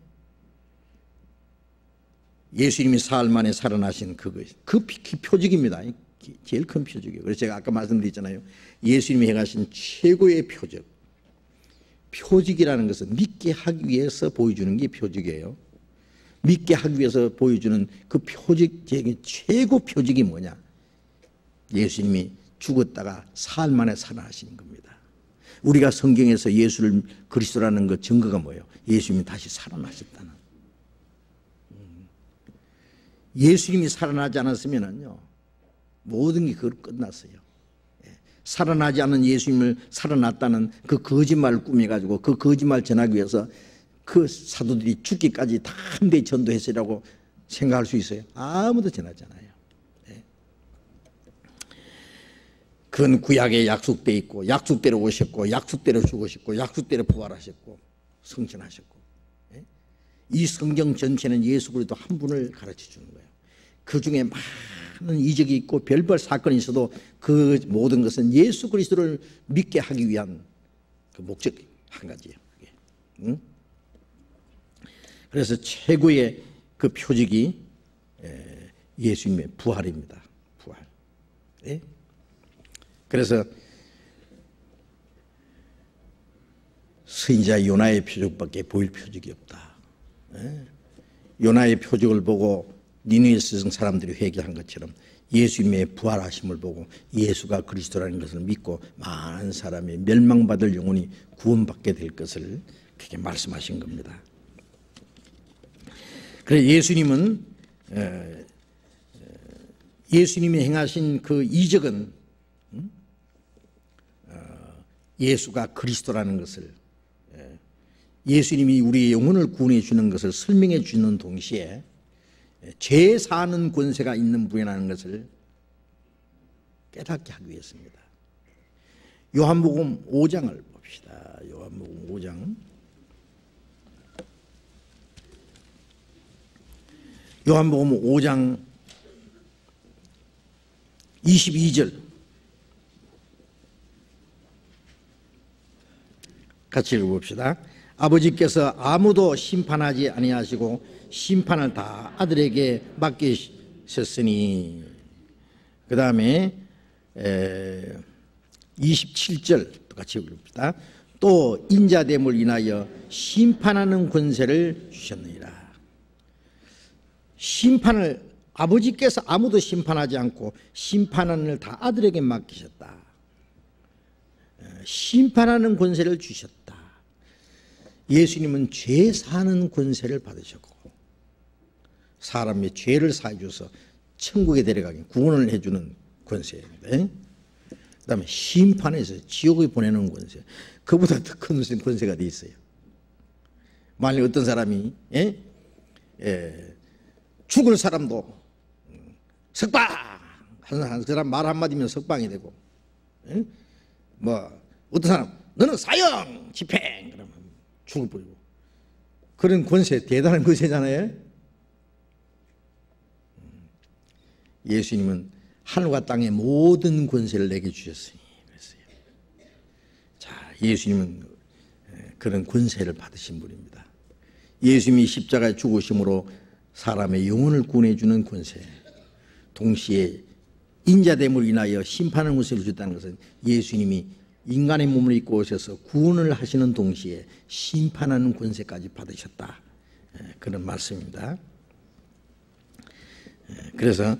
예수님이 사흘 만에 살아나신 그 표적입니다. 제일 큰 표적이에요. 그래서 제가 아까 말씀드렸잖아요. 예수님이 행하신 최고의 표적. 표적이라는 것은 믿게 하기 위해서 보여주는 게 표적이에요. 믿게 하기 위해서 보여주는 그 표적의 최고 표적이 뭐냐? 예수님이 죽었다가 사흘 만에 살아나시는 겁니다. 우리가 성경에서 예수를 그리스도라는 그 증거가 뭐예요? 예수님이 다시 살아나셨다는. 예수님이 살아나지 않았으면요 모든 게 그걸 끝났어요. 살아나지 않은 예수님을 살아났다는 그 거짓말을 꾸며가지고 그 거짓말 전하기 위해서 그 사도들이 죽기까지 다 함께 전도했으라고 생각할 수 있어요? 아무도 전하잖아요. 그건 구약에 약속되어 있고 약속대로 오셨고 약속대로 죽으셨고 약속대로 부활하셨고 승천하셨고 이 성경 전체는 예수 그리스도 한 분을 가르쳐 주는 거예요. 그 중에 많은 이적이 있고 별별 사건이 있어도 그 모든 것은 예수 그리스도를 믿게 하기 위한 그 목적 한 가지예요. 응? 그래서 최고의 그 표적이 예수님의 부활입니다. 부활. 네? 그래서 선지자 요나의 표적밖에 보일 표적이 없다. 요나의 표적을 보고 니느웨 성 사람들이 회개한 것처럼 예수님의 부활하심을 보고 예수가 그리스도라는 것을 믿고 많은 사람이 멸망받을 영혼이 구원받게 될 것을 그렇게 말씀하신 겁니다. 그래서 예수님은 예수님이 행하신 그 이적은 예수가 그리스도라는 것을 예수님이 우리의 영혼을 구원해 주는 것을 설명해 주는 동시에 죄 사는 권세가 있는 분이라는 것을 깨닫게 하기 위해서입니다. 요한복음 5장을 봅시다. 요한복음 5장. 요한복음 5장 22절 같이 읽어봅시다. 아버지께서 아무도 심판하지 아니하시고 심판을 다 아들에게 맡기셨으니. 그 다음에 27절 같이 읽어봅시다. 또 인자됨을 인하여 심판하는 권세를 주셨느니라. 심판을 아버지께서 아무도 심판하지 않고 심판하는 일 다 아들에게 맡기셨다. 심판하는 권세를 주셨다. 예수님은 죄 사는 권세를 받으셨고 사람의 죄를 사해 줘서 천국에 데려가기 구원을 해주는 권세입니다. 그 다음에 심판해서 지옥에 보내는 권세, 그보다 더 큰 권세가 돼 있어요. 만약 어떤 사람이 죽을 사람도 석방 한 사람 말 한마디면 석방이 되고, 뭐 어떤 사람 너는 사형 집행 그러면 죽어버리고, 그런 권세, 대단한 권세잖아요. 예수님은 하늘과 땅의 모든 권세를 내게 주셨으니 그랬어요. 자, 예수님은 그런 권세를 받으신 분입니다. 예수님이 십자가에 죽으심으로 사람의 영혼을 구원해주는 권세, 동시에 인자됨을 인하여 심판의 권세를 줬다는 것은 예수님이 인간의 몸을 입고 오셔서 구원을 하시는 동시에 심판하는 권세까지 받으셨다, 그런 말씀입니다. 그래서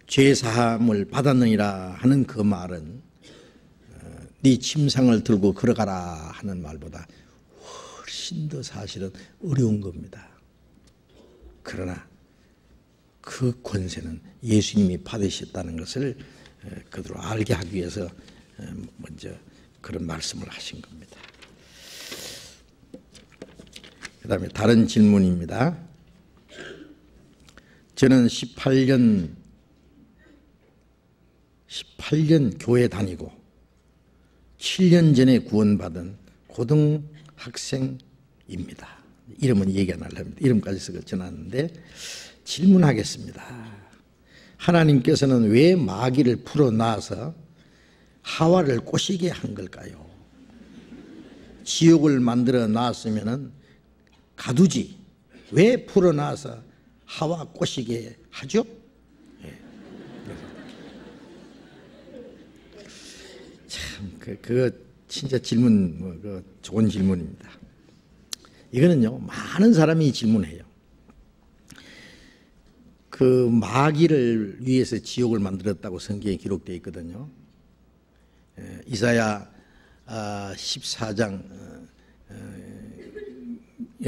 죄사함을 받았느니라 하는 그 말은 네 침상을 들고 걸어가라 하는 말보다 훨씬 더 사실은 어려운 겁니다. 그러나 그 권세는 예수님이 받으셨다는 것을 그대로 알게 하기 위해서 먼저 그런 말씀을 하신 겁니다. 그 다음에 다른 질문입니다. 저는 18년 교회 다니고 7년 전에 구원받은 고등학생입니다. 이름은 얘기 안 하려면 이름까지 써서 전하는데 질문하겠습니다. 하나님께서는 왜 마귀를 풀어놔서 하와를 꼬시게 한 걸까요? 지옥을 만들어 놨으면 가두지 왜 풀어놔서 하와 꼬시게 하죠? 참, 그거 진짜 질문, 좋은 질문입니다. 이거는요, 많은 사람이 질문해요. 그 마귀를 위해서 지옥을 만들었다고 성경에 기록되어 있거든요. 이사야 14장에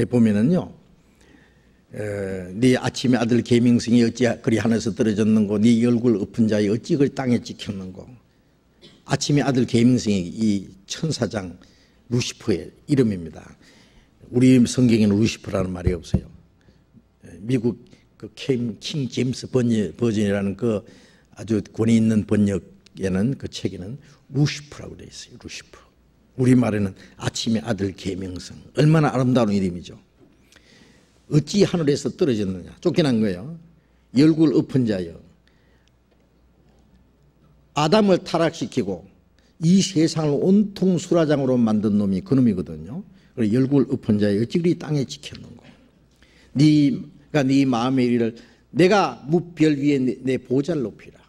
보면은요, 네 아침에 아들 계명성이 어찌 그리 하늘에서 떨어졌는고, 네 얼굴 엎은 자의 어찌 그리 땅에 찍혔는고. 아침에 아들 계명성이 이 천사장 루시퍼의 이름입니다. 우리 성경에는 루시퍼라는 말이 없어요. 미국 그 킹 제임스 버전이라는 그 아주 권위 있는 번역에는, 그 책에는 루시퍼라고 되어 있어요. 루시퍼. 우리말에는 아침의 아들 계명성. 얼마나 아름다운 이름이죠. 어찌 하늘에서 떨어졌느냐, 쫓겨난 거예요. 얼굴 엎은 자여, 아담을 타락시키고 이 세상을 온통 수라장으로 만든 놈이 그 놈이거든요. 그리고 얼굴 엎은 자여 어찌 그리 땅에 지켰는고. 네 마음의 이를 내가 무별 위에 내 보좌를 높이라.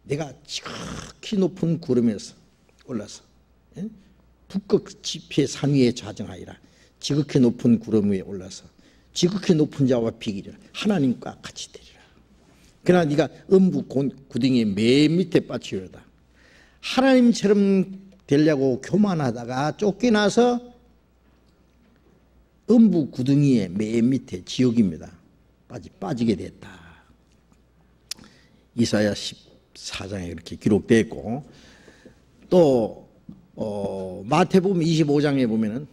내가 지극히 높은 구름에서 올라서 북극 지폐 산 위에 좌정하리라. 지극히 높은 구름 위에 올라서 지극히 높은 자와 비기리라. 하나님과 같이 되리라. 그러나 네가 음부 구덩이의 맨 밑에 빠지려다. 하나님처럼 되려고 교만하다가 쫓겨나서 음부 구덩이의 맨 밑에 지옥입니다. 빠지게 됐다. 이사야 14장에 그렇게 기록되어 있고, 또 마태복음 25장에 보면은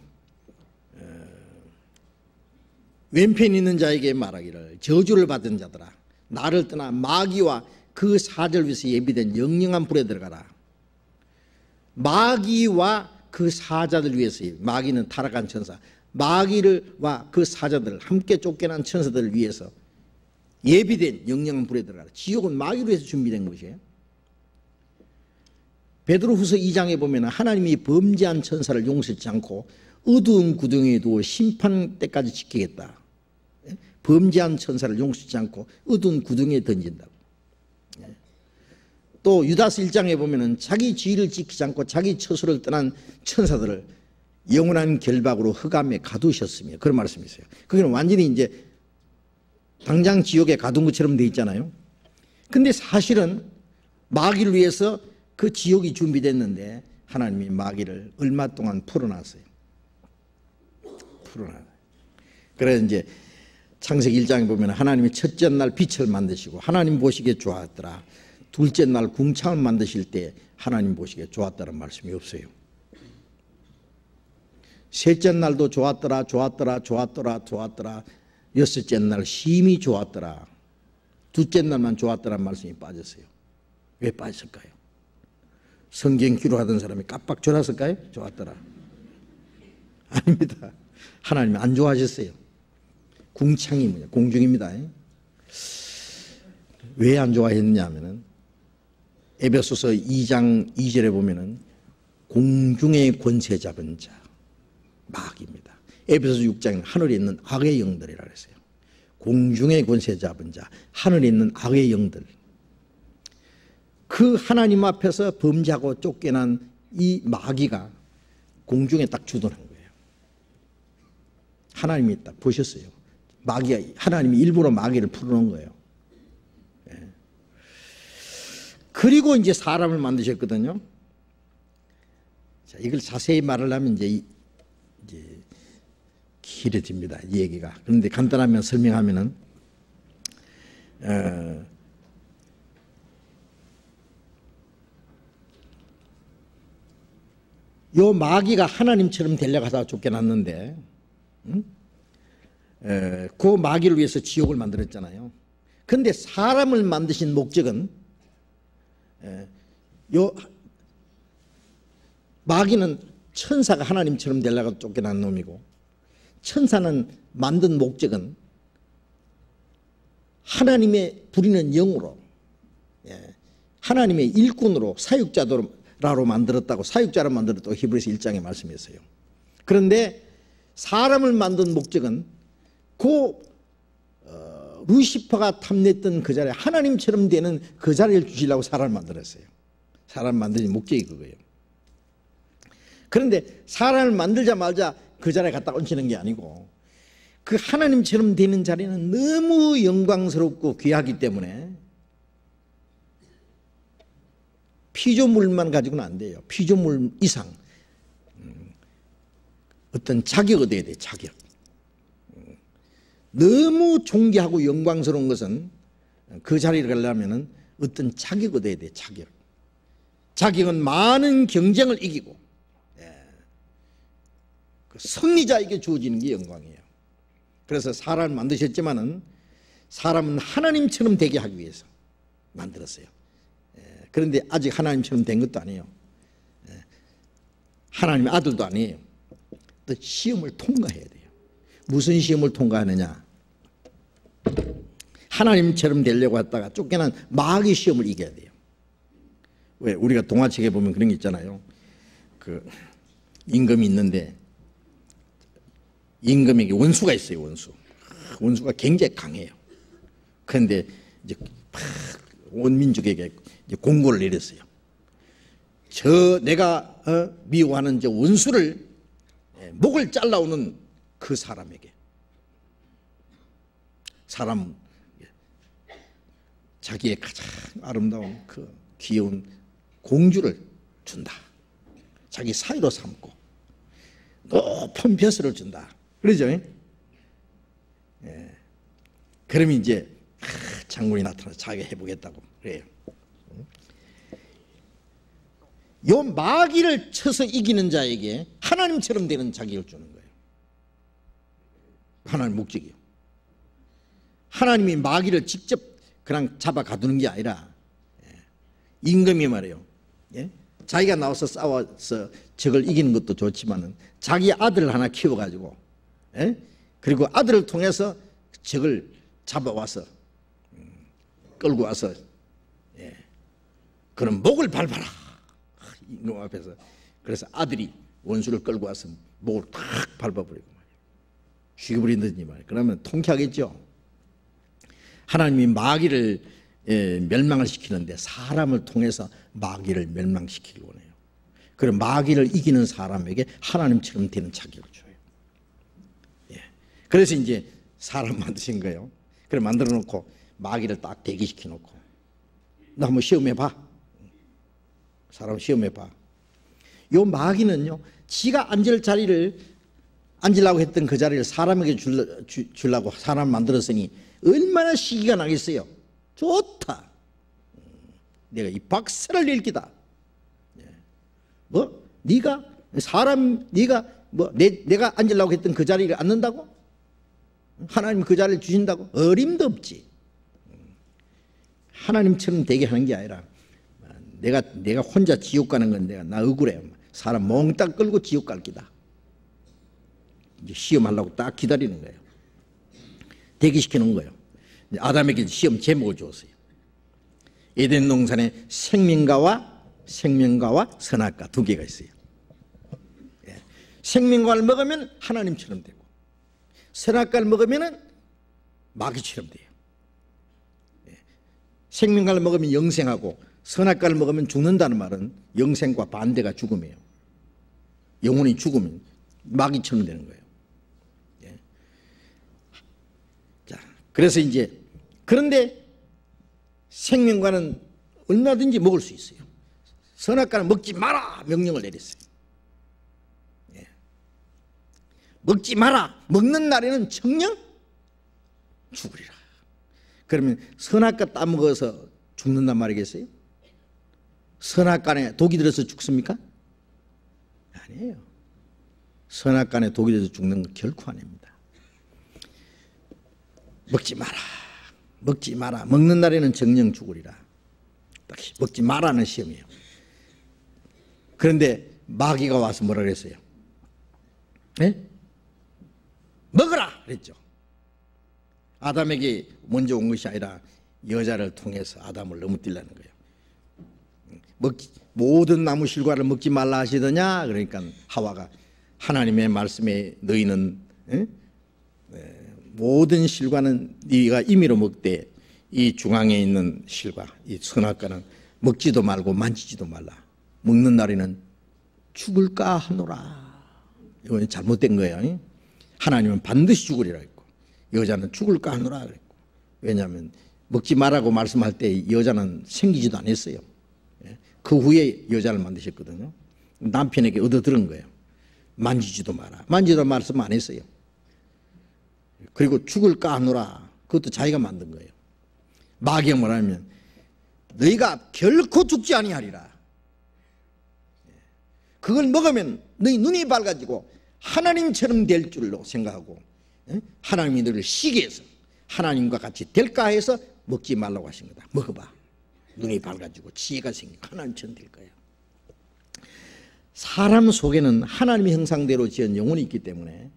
왼편 있는 자에게 말하기를 저주를 받은 자들아, 나를 떠나 마귀와 그 사자를 위해서 예비된 영영한 불에 들어가라. 마귀와 그 사자들 위해서, 마귀는 타락한 천사, 마귀와 그 사자들, 함께 쫓겨난 천사들을 위해서 예비된 영영한 불에 들어가라. 지옥은 마귀를 위해서 준비된 것이에요. 베드로후서 2장에 보면 하나님이 범죄한 천사를 용서치 않고 어두운 구덩이에 두어 심판 때까지 지키겠다. 범죄한 천사를 용서치 않고 어두운 구덩이에 던진다고. 또 유다서 1장에 보면은 자기 지위를 지키지 않고 자기 처소를 떠난 천사들을 영원한 결박으로 흑암에 가두셨으며, 그런 말씀이 있어요. 그게 완전히 이제 당장 지옥에 가둔 것처럼 돼 있잖아요. 근데 사실은 마귀를 위해서 그 지옥이 준비됐는데 하나님이 마귀를 얼마 동안 풀어놨어요. 그래서 이제 창세기 1장에 보면 하나님이 첫째 날 빛을 만드시고 하나님 보시기에 좋았더라. 둘째 날 궁창을 만드실 때 하나님 보시기에 좋았다는 말씀이 없어요. 셋째 날도 좋았더라. 여섯째 날 심히 좋았더라. 둘째 날만 좋았더라는 말씀이 빠졌어요. 왜 빠졌을까요? 성경 기록하던 사람이 깜빡 졸았을까요? 좋았더라. 아닙니다. 하나님이 안 좋아하셨어요. 궁창이 뭐냐? 공중입니다. 왜 안 좋아했느냐 하면은 에베소서 2장 2절에 보면은 공중의 권세 잡은 자, 마귀입니다. 에베소서 6장에는 하늘에 있는 악의 영들이라고 했어요. 공중의 권세 잡은 자, 하늘에 있는 악의 영들. 그 하나님 앞에서 범죄하고 쫓겨난 이 마귀가 공중에 딱 주둔한 거예요. 하나님이 딱 보셨어요. 하나님이 일부러 마귀를 풀어놓은 거예요. 그리고 이제 사람을 만드셨거든요. 자, 이걸 자세히 말을 하면 이제 길어집니다, 이 얘기가. 그런데 간단하면 설명하면은, 요 마귀가 하나님처럼 되려고 하다가 쫓겨났는데, 그 마귀를 위해서 지옥을 만들었잖아요. 그런데 사람을 만드신 목적은, 요 마귀는 천사가 하나님처럼 되려고 쫓겨난 놈이고, 천사는 만든 목적은 하나님의 부리는 영으로, 하나님의 일꾼으로 사육자로 만들었다고, 사육자로 만들었다고 히브리서 1장에 말씀했어요. 그런데 사람을 만든 목적은 루시퍼가 탐냈던 그 자리에 하나님처럼 되는 그 자리를 주시려고 사람을 만들었어요. 사람 만드는 목적이 그거예요. 그런데 사람을 만들자마자 그 자리에 갖다 얹히는 게 아니고, 그 하나님처럼 되는 자리는 너무 영광스럽고 귀하기 때문에 피조물만 가지고는 안 돼요. 피조물 이상 어떤 자격이 돼야 돼요. 자격. 너무 존귀하고 영광스러운 것은 그 자리를 가려면 어떤 자격이 돼야 돼요. 자격. 자격은 많은 경쟁을 이기고 그 승리자에게 주어지는 게 영광이에요. 그래서 사람을 만드셨지만은 사람은 하나님처럼 되게 하기 위해서 만들었어요. 그런데 아직 하나님처럼 된 것도 아니에요. 하나님의 아들도 아니에요. 또 시험을 통과해야 돼요. 무슨 시험을 통과하느냐? 하나님처럼 되려고 했다가 쫓겨난 마귀 시험을 이겨야 돼요. 왜? 우리가 동화책에 보면 그런 게 있잖아요. 그 임금이 있는데 임금에게 원수가 있어요. 원수가 굉장히 강해요. 그런데 이제 온 민족에게 이제 공고를 내렸어요. 내가 미워하는 저 원수를 목을 잘라오는 그 사람에게, 자기의 가장 아름다운 그 귀여운 공주를 준다. 자기 사위로 삼고 높은 벼슬을 준다. 그러죠? 그러면 이제 장군이 나타나서 자기가 해보겠다고 그래요. 요 마귀를 쳐서 이기는 자에게 하나님처럼 되는 자격을 주는 거예요. 하나님 목적이요. 하나님이 마귀를 직접 그냥 잡아 가두는 게 아니라, 임금이 말이에요. 자기가 나와서 싸워서 적을 이기는 것도 좋지만은 자기 아들을 하나 키워가지고, 그리고 아들을 통해서 적을 잡아와서 끌고 와서, 그런 목을 밟아라. 임금 앞에서. 그래서 아들이 원수를 끌고 와서 목을 탁 밟아버리고 죽여버린다든지 말이에요. 그러면 통쾌하겠죠. 하나님이 마귀를 멸망을 시키는데 사람을 통해서 마귀를 멸망시키기 원해요. 그리고 마귀를 이기는 사람에게 하나님처럼 되는 자격을 줘요. 그래서 이제 사람 만드신 거예요. 그래 만들어 놓고 마귀를 딱 대기시켜 놓고 너 한번 시험해 봐. 사람 시험해 봐. 요 마귀는요, 지가 앉으려고 했던 그 자리를 사람에게 주려고 사람을 만들었으니 얼마나 시기가 나겠어요. 좋다. 내가 이 박살을 낼 기다. 뭐 네가 내가 앉으려고 했던 그 자리를 앉는다고? 하나님 그 자리를 주신다고? 어림도 없지. 하나님처럼 되게 하는 게 아니라 내가 혼자 지옥 가는 건 내가 나 억울해. 사람 몽땅 끌고 지옥 갈 기다. 이제 시험하려고 딱 기다리는 거예요. 대기시켜 놓은 거예요. 아담에게 시험 제목을 주었어요. 에덴 동산에 생명과와 선악과 두 개가 있어요. 생명과를 먹으면 하나님처럼 되고 선악과를 먹으면 마귀처럼 돼요. 생명과를 먹으면 영생하고 선악과를 먹으면 죽는다는 말은 영생과 반대가 죽음이에요. 영혼이 죽으면 마귀처럼 되는 거예요. 자, 그래서 이제 그런데 생명과는 얼마든지 먹을 수 있어요. 선악과는 먹지 마라 명령을 내렸어요. 먹지 마라. 먹는 날에는 정녕 죽으리라. 그러면 선악과 따먹어서 죽는단 말이겠어요? 선악간에 독이 들어서 죽습니까? 아니에요. 선악간에 독이 들어서 죽는 건 결코 아닙니다. 먹지 마라. 먹지 마라. 먹는 날에는 정녕 죽으리라. 먹지 마라는 시험이에요. 그런데 마귀가 와서 뭐라 그랬어요? 먹으라 그랬죠. 아담에게 먼저 온 것이 아니라 여자를 통해서 아담을 넘어뜨리려는 거예요. 모든 나무 실과를 먹지 말라 하시더냐? 그러니까 하와가 하나님의 말씀에 너희는 모든 실과는 네가 임의로 먹되 이 중앙에 있는 실과 이 선악과는 먹지도 말고 만지지도 말라. 먹는 날에는 죽을까 하노라. 이건 잘못된 거예요. 하나님은 반드시 죽으리라 했고 여자는 죽을까 하노라 그랬고, 왜냐하면 먹지 말라고 말씀할 때 여자는 생기지도 않았어요. 그 후에 여자를 만드셨거든요. 남편에게 얻어들은 거예요. 만지지도 마라. 만지도 말씀 안 했어요. 그리고 죽을까 하노라. 그것도 자기가 만든 거예요. 마귀가 뭐라면 너희가 결코 죽지 아니하리라. 그걸 먹으면 너희 눈이 밝아지고 하나님처럼 될 줄로 생각하고 하나님이 너를 시기해 서 하나님과 같이 될까 해서 먹지 말라고 하신 거다. 먹어봐. 눈이 밝아지고 지혜가 생기고 하나님처럼 될 거예요. 사람 속에는 하나님의 형상대로 지은 영혼이 있기 때문에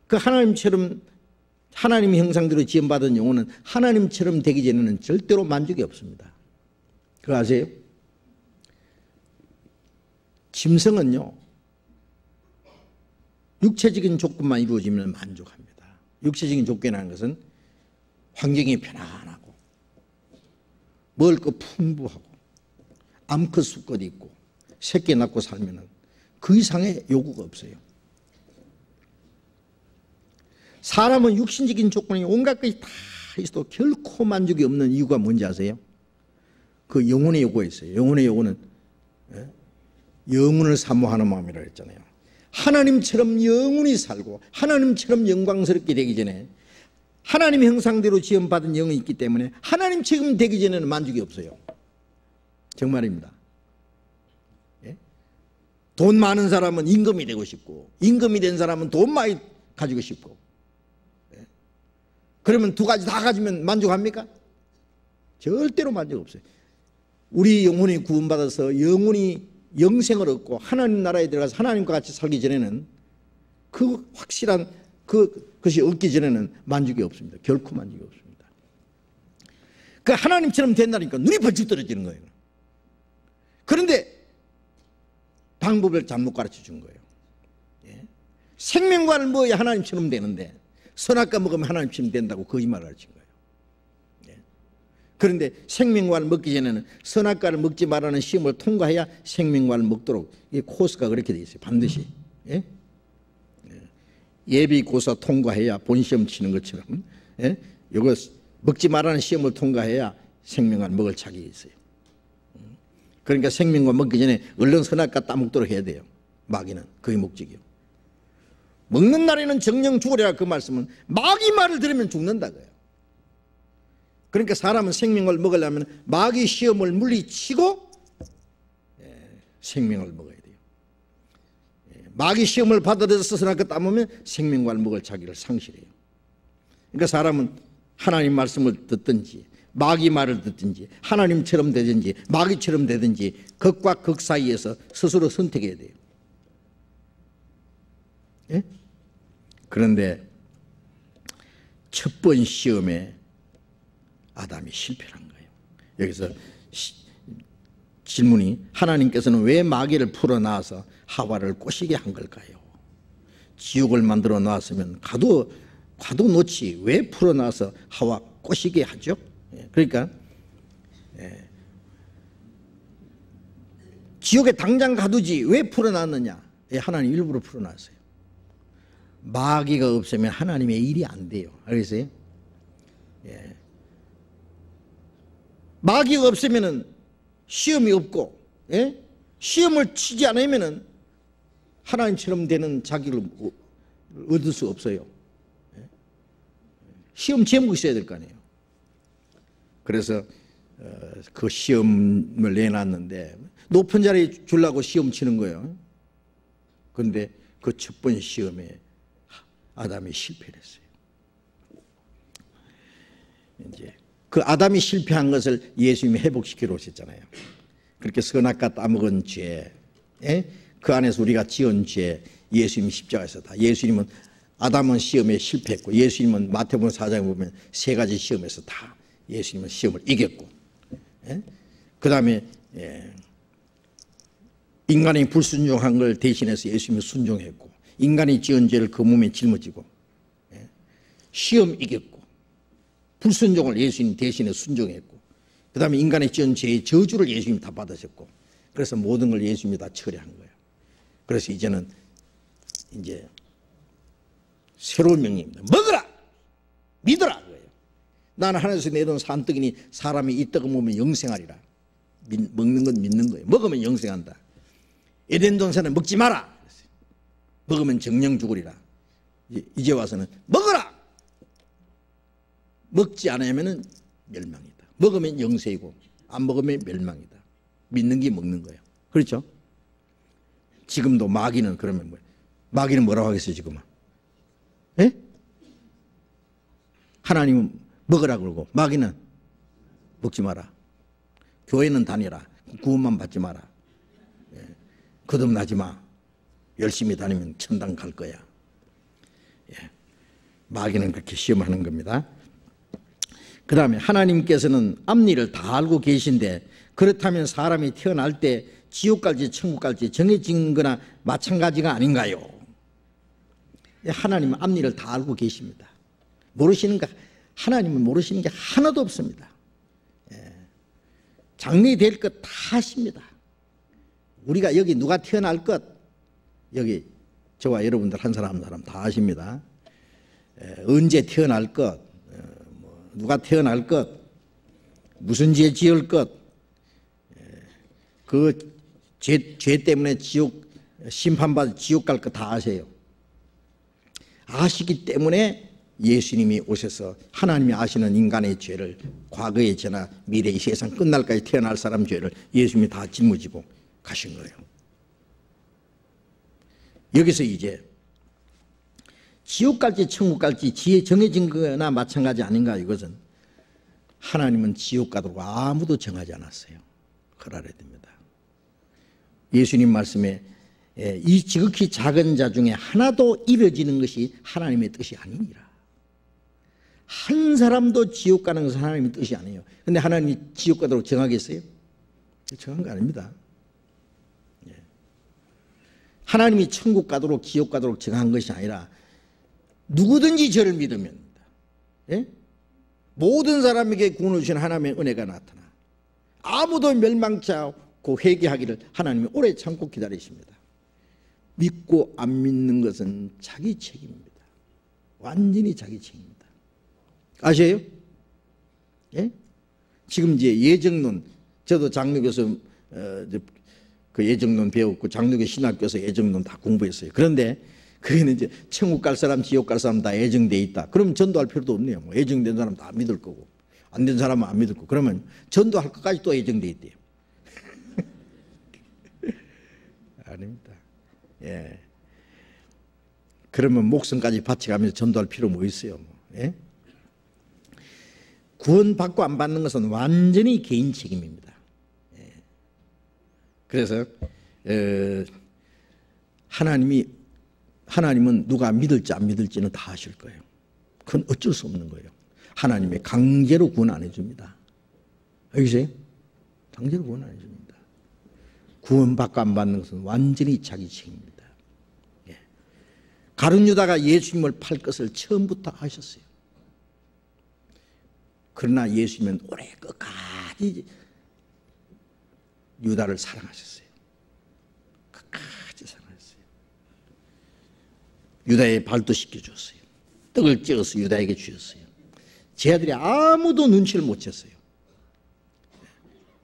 그 하나님의 형상대로 지음받은 영혼은 하나님처럼 되기 전에는 절대로 만족이 없습니다. 그거 아세요? 짐승은요, 육체적인 조건만 이루어지면 만족합니다. 육체적인 조건이라는 것은 환경이 편안하고 먹을 거 풍부하고 암컷 수컷 있고 새끼 낳고 살면 그 이상의 요구가 없어요. 사람은 육신적인 조건이 온갖 것이 다 있어도 결코 만족이 없는 이유가 뭔지 아세요? 그 영혼의 요구가 있어요. 영혼의 요구는 영혼을 사모하는 마음이라고 했잖아요. 하나님처럼 영원히 살고 하나님처럼 영광스럽게 되기 전에 하나님의 형상대로 지음받은 영이 있기 때문에 하나님처럼 되기 전에는 만족이 없어요. 정말입니다. 돈 많은 사람은 임금이 되고 싶고 임금이 된 사람은 돈 많이 가지고 싶고, 그러면 두 가지 다 가지면 만족합니까? 절대로 만족 없어요. 우리 영혼이 구원받아서 영혼이 영생을 얻고 하나님 나라에 들어가서 하나님과 같이 살기 전에는 그 확실한 그것이 얻기 전에는 만족이 없습니다. 결코 만족이 없습니다. 그 하나님처럼 된다니까 눈이 번쩍 떨어지는 거예요. 그런데 방법을 잘못 가르쳐 준 거예요. 생명과를 먹어야 하나님처럼 되는데 선악과 먹으면 하나님처럼 된다고 거짓말을 가르친 거예요. 그런데 생명과를 먹기 전에는 선악과를 먹지 말라는 시험을 통과해야 생명과를 먹도록 이 코스가 그렇게 돼 있어요. 반드시. 예? 예비고사 통과해야 본시험 치는 것처럼, 예? 이거 먹지 말라는 시험을 통과해야 생명과 먹을 자격이 있어요. 그러니까 생명과 먹기 전에 얼른 선악과 따먹도록 해야 돼요. 마귀는 그게 목적이요. 먹는 날에는 정령 죽으리라, 그 말씀은 마귀 말을 들으면 죽는다고요. 그러니까 사람은 생명을 먹으려면 마귀 시험을 물리치고 생명을 먹어야 돼요. 마귀 시험을 받아들여서 선악과 따먹으면 생명과를 먹을 자기를 상실해요. 그러니까 사람은 하나님 말씀을 듣든지 마귀 말을 듣든지 하나님처럼 되든지 마귀처럼 되든지 극과 극 사이에서 스스로 선택해야 돼요. 예? 그런데 첫 번 시험에 아담이 실패한 거예요. 여기서 질문이, 하나님께서는 왜 마귀를 풀어놔서 하와를 꼬시게 한 걸까요? 지옥을 만들어 놨으면 가도 놓지 왜 풀어놔서 하와 꼬시게 하죠? 그러니까 지옥에 당장 가두지 왜 풀어놨느냐? 하나님 일부러 풀어놨어요. 마귀가 없으면 하나님의 일이 안 돼요. 알겠어요? 마귀가 없으면 시험이 없고, 시험을 치지 않으면 하나님처럼 되는 자기를 얻을 수 없어요. 시험 제목이 있어야 될 거 아니에요. 그래서 그 시험을 내놨는데 높은 자리에 주려고 시험 치는 거예요. 그런데 그 첫 번 시험에 아담이 실패를 했어요. 이제 그 아담이 실패한 것을 예수님이 회복시키러 오셨잖아요. 그렇게 선악과 따먹은 죄, 그 안에서 우리가 지은 죄, 예수님이 십자가에서 다. 예수님은 아담은 시험에 실패했고, 예수님은 마태복음 4장에 보면 세 가지 시험에서 다 예수님은 시험을 이겼고, 그 다음에 인간이 불순종한 걸 대신해서 예수님이 순종했고, 인간이 지은 죄를 그 몸에 짊어지고, 시험 이겼고, 불순종을 예수님 대신에 순종했고, 그 다음에 인간이 지은 죄의 저주를 예수님이 다 받으셨고, 그래서 모든 걸 예수님이 다 처리한 거예요. 그래서 이제는 이제 새로운 명령입니다. 먹으라! 믿어라! 그거예요. 나는 하늘에서 내려온 산떡이니 사람이 이 떡을 먹으면 영생하리라. 먹는 건 믿는 거예요. 먹으면 영생한다. 에덴 동산은 먹지 마라. 먹으면 정령 죽으리라. 이제 와서는 먹어라! 먹지 않으면 멸망이다. 먹으면 영생이고 안 먹으면 멸망이다. 믿는 게 먹는 거예요. 그렇죠? 지금도 마귀는 그러면 뭐예요? 마귀는 뭐라고 하겠어요 지금은? 예? 하나님은 먹으라 그러고 마귀는 먹지 마라. 교회는 다니라. 구원만 받지 마라. 거듭나지 마. 열심히 다니면 천당 갈 거야. 마귀는 그렇게 시험하는 겁니다. 그 다음에 하나님께서는 앞일을 다 알고 계신데, 그렇다면 사람이 태어날 때 지옥 갈지 천국 갈지 정해진 거나 마찬가지가 아닌가요? 하나님은 앞일을 다 알고 계십니다. 모르시는 거, 하나님은 모르시는 게 하나도 없습니다. 장래될 것 다 아십니다. 우리가 여기 누가 태어날 것, 여기 저와 여러분들 한 사람 한 사람 다 아십니다. 언제 태어날 것, 누가 태어날 것, 무슨 죄 지을 것, 그 죄 때문에 지옥 심판받아 지옥 갈 것 다 아세요. 아시기 때문에 예수님이 오셔서 하나님이 아시는 인간의 죄를, 과거의 죄나 미래의 세상 끝날까지 태어날 사람 죄를 예수님이 다 짊어지고 가신 거예요. 여기서 이제 지옥 갈지 천국 갈지 지혜 정해진 거나 마찬가지 아닌가. 이것은 하나님은 지옥 가도록 아무도 정하지 않았어요. 그러려야 됩니다. 예수님 말씀에 이 지극히 작은 자 중에 하나도 이뤄지는 것이 하나님의 뜻이 아니니라. 한 사람도 지옥 가는 것은 하나님의 뜻이 아니에요. 그런데 하나님이 지옥 가도록 정하겠어요? 정한 거 아닙니다. 하나님이 천국 가도록 지옥 가도록 정한 것이 아니라 누구든지 저를 믿으면, 모든 사람에게 구원을 주신 하나님의 은혜가 나타나 아무도 멸망치 않고 회개하기를 하나님이 오래 참고 기다리십니다. 믿고 안 믿는 것은 자기 책임입니다. 완전히 자기 책임입니다. 아세요? 예? 지금 이제 예정론, 저도 장로교에서 그 예정론 배웠고 장로교 신학교에서 예정론 다 공부했어요. 그런데 그게는 이제 천국 갈 사람, 지옥 갈 사람 다 예정돼 있다. 그럼 전도할 필요도 없네요. 뭐 예정된 사람 다 안 믿을 거고, 안 된 사람은 안 믿을 거고, 그러면 전도할 것까지 또 예정돼 있대요. 아닙니다. 예. 그러면 목숨까지 바쳐가면서 전도할 필요 뭐 있어요? 예? 구원받고 안 받는 것은 완전히 개인 책임입니다. 예. 그래서 하나님은 누가 믿을지 안 믿을지는 다 아실 거예요. 그건 어쩔 수 없는 거예요. 하나님이 강제로 구원 안 해줍니다. 알겠어요? 강제로 구원 안 해줍니다. 구원받고 안 받는 것은 완전히 자기 책임입니다. 예. 가룟 유다가 예수님을 팔 것을 처음부터 하셨어요. 그러나 예수님은 오래 끝까지 유다를 사랑하셨어요. 끝까지 사랑하셨어요. 유다의 발도 씻겨줬어요. 떡을 찌어서 유다에게 주셨어요. 제 아들이 아무도 눈치를 못 챘어요.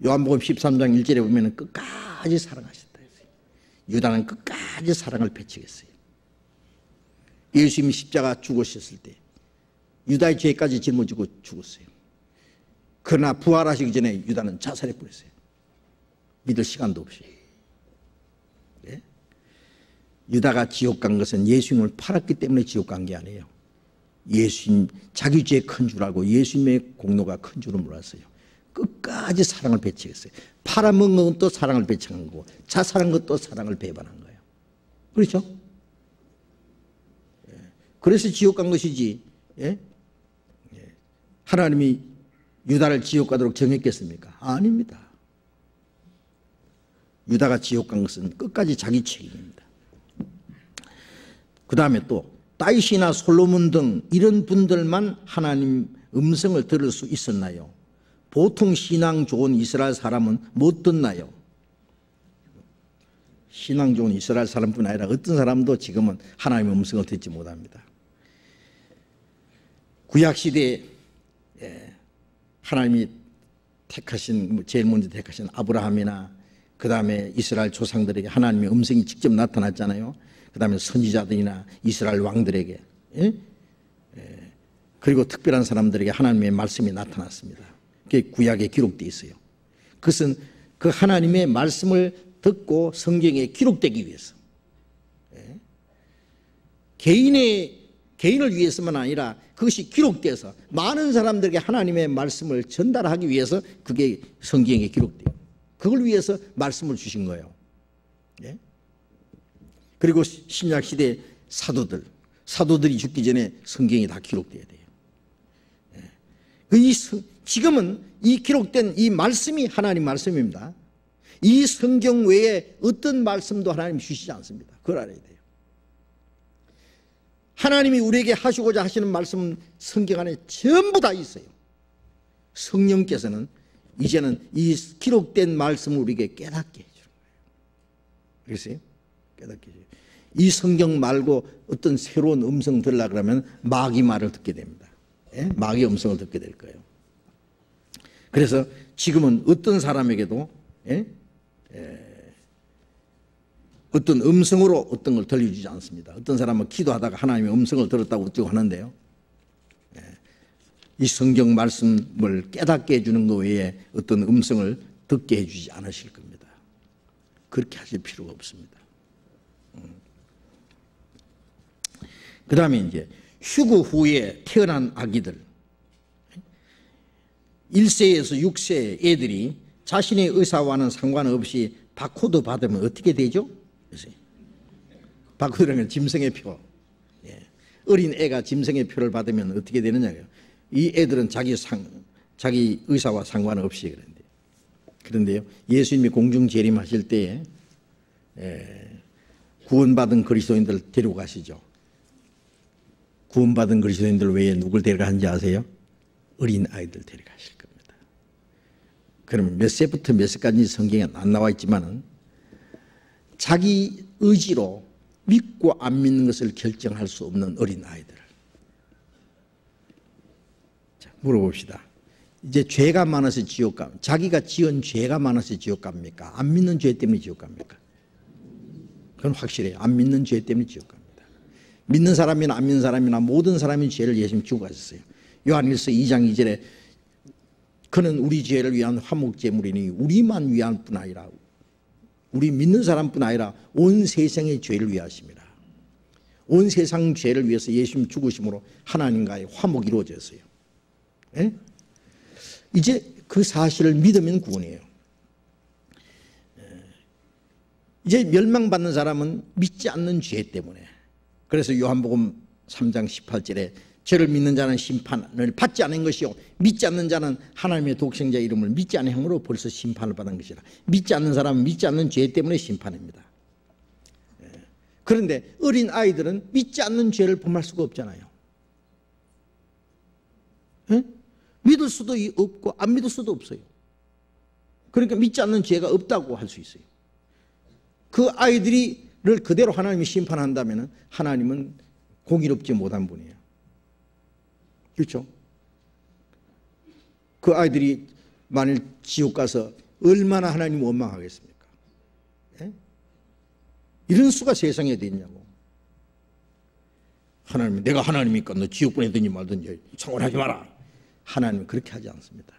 요한복음 13장 1절에 보면 끝까지 사랑하셨다 했어요. 유다는 끝까지 사랑을 배척했어요. 예수님이 십자가 죽으셨을 때 유다의 죄까지 짊어지고 죽었어요. 그러나 부활하시기 전에 유다는 자살해 버렸어요. 믿을 시간도 없이. 예? 유다가 지옥 간 것은 예수님을 팔았기 때문에 지옥 간 게 아니에요. 예수님 자기 죄 큰 줄 알고 예수님의 공로가 큰 줄을 몰랐어요. 끝까지 사랑을 배척했어요. 팔아먹은 것도 사랑을 배척한 거고 자살한 것도 사랑을 배반한 거예요. 그렇죠? 예. 그래서 지옥 간 것이지. 예? 예. 하나님이 유다를 지옥 가도록 정했겠습니까? 아닙니다. 유다가 지옥 간 것은 끝까지 자기 책임입니다. 그 다음에 또 다윗이나 솔로몬 등 이런 분들만 하나님 음성을 들을 수 있었나요? 보통 신앙 좋은 이스라엘 사람은 못 듣나요? 신앙 좋은 이스라엘 사람뿐 아니라 어떤 사람도 지금은 하나님의 음성을 듣지 못합니다. 구약시대에 하나님이 택하신, 제일 먼저 택하신 아브라함이나 그 다음에 이스라엘 조상들에게 하나님의 음성이 직접 나타났잖아요. 그 다음에 선지자들이나 이스라엘 왕들에게, 그리고 특별한 사람들에게 하나님의 말씀이 나타났습니다. 그게 구약에 기록되어 있어요. 그것은 그 하나님의 말씀을 듣고 성경에 기록되기 위해서, 개인을 위해서만 아니라 그것이 기록돼서 많은 사람들에게 하나님의 말씀을 전달하기 위해서 그게 성경에 기록돼요. 그걸 위해서 말씀을 주신 거예요. 예? 그리고 신약시대 사도들이 죽기 전에 성경이 다 기록돼야 돼요. 예. 지금은 이 기록된 이 말씀이 하나님 말씀입니다. 이 성경 외에 어떤 말씀도 하나님 주시지 않습니다. 그걸 알아야 돼요. 하나님이 우리에게 하시고자 하시는 말씀은 성경 안에 전부 다 있어요. 성령께서는 이제는 이 기록된 말씀을 우리에게 깨닫게 해주는 거예요. 알겠어요? 깨닫게 해줘요. 이 성경 말고 어떤 새로운 음성 들으려고 그러면 마귀 말을 듣게 됩니다. 예? 마귀 음성을 듣게 될 거예요. 그래서 지금은 어떤 사람에게도 어떤 음성으로 어떤 걸 들려주지 않습니다. 어떤 사람은 기도하다가 하나님의 음성을 들었다고 어쩌고 하는데요. 이 성경 말씀을 깨닫게 해주는 것 외에 어떤 음성을 듣게 해주지 않으실 겁니다. 그렇게 하실 필요가 없습니다. 그 다음에 이제 휴거 후에 태어난 아기들, 1세에서 6세 애들이 자신의 의사와는 상관없이 바코드 받으면 어떻게 되죠? 바코드라는 짐승의 표. 어린 애가 짐승의 표를 받으면 어떻게 되느냐고요. 이 애들은 자기 의사와 상관없이 그런데요. 예수님이 공중 재림하실 때에 구원받은 그리스도인들 데리고 가시죠. 구원받은 그리스도인들 외에 누굴 데려가는지 아세요? 어린 아이들 데려가실 겁니다. 그럼 몇 세부터 몇 세까지 성경에 안 나와 있지만은 자기 의지로 믿고 안 믿는 것을 결정할 수 없는 어린 아이들. 자, 물어봅시다. 이제 죄가 많아서 지옥 가, 자기가 지은 죄가 많아서 지옥 갑니까? 안 믿는 죄 때문에 지옥 갑니까? 그건 확실해요. 안 믿는 죄 때문에 지옥 갑니다. 믿는 사람이나 안 믿는 사람이나 모든 사람이 죄를 예수님 지고 가셨어요. 요한일서 2장 2절에 그는 우리 죄를 위한 화목제물이니 우리만 위한 뿐 아니라 우리 믿는 사람뿐 아니라 온 세상의 죄를 위하십니다. 온 세상 죄를 위해서 예수님 죽으심으로 하나님과의 화목이 이루어졌어요. 예? 이제 그 사실을 믿으면 구원이에요. 이제 멸망받는 사람은 믿지 않는 죄 때문에. 그래서 요한복음 3장 18절에 죄를 믿는 자는 심판을 받지 않은 것이요 믿지 않는 자는 하나님의 독생자 이름을 믿지 않은 행으로 벌써 심판을 받은 것이라. 믿지 않는 사람은 믿지 않는 죄 때문에 심판입니다. 그런데 어린 아이들은 믿지 않는 죄를 범할 수가 없잖아요. 믿을 수도 없고 안 믿을 수도 없어요. 그러니까 믿지 않는 죄가 없다고 할 수 있어요. 그 아이들을 그대로 하나님이 심판한다면 하나님은 공의롭지 못한 분이에요. 그렇죠? 그 아이들이 만일 지옥 가서 얼마나 하나님을 원망하겠습니까? 예? 이런 수가 세상에 어디 있냐고. 하나님, 내가 하나님이니까 너 지옥 보내든지 말든지 상관하지 마라. 하나님은 그렇게 하지 않습니다.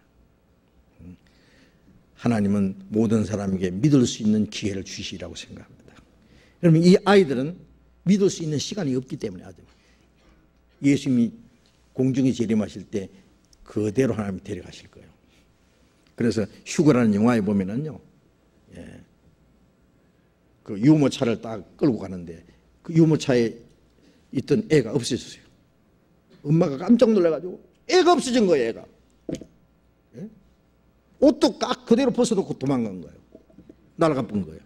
하나님은 모든 사람에게 믿을 수 있는 기회를 주시라고 생각합니다. 그러면 이 아이들은 믿을 수 있는 시간이 없기 때문에 하죠. 예수님이 공중에 재림하실 때 그대로 하나님이 데려가실 거예요. 그래서 휴거라는 영화에 보면은요, 예, 그 유모차를 딱 끌고 가는데 그 유모차에 있던 애가 없어졌어요. 엄마가 깜짝 놀라가지고 애가 없어진 거예요, 애가. 예? 옷도 딱 그대로 벗어놓고 도망간 거예요. 날아가 본 거예요.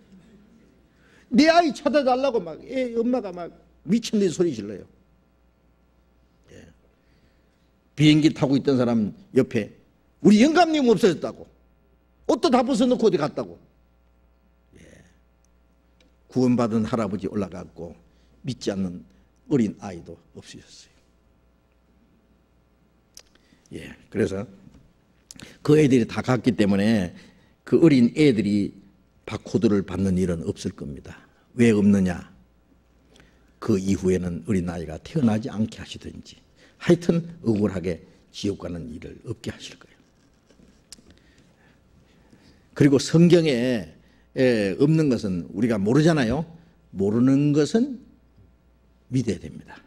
내 아이 찾아달라고 막 엄마가 막 미친 듯이 소리 질러요. 예. 비행기 타고 있던 사람 옆에 우리 영감님 없어졌다고. 옷도 다 벗어놓고 어디 갔다고. 예. 구원받은 할아버지 올라갔고 믿지 않는 어린 아이도 없어졌어요. 예. 그래서 그 애들이 다 갔기 때문에 그 어린 애들이 바코드를 받는 일은 없을 겁니다. 왜 없느냐? 그 이후에는 어린아이가 태어나지 않게 하시든지 하여튼 억울하게 지옥 가는 일을 없게 하실 거예요. 그리고 성경에 없는 것은 우리가 모르잖아요. 모르는 것은 믿어야 됩니다.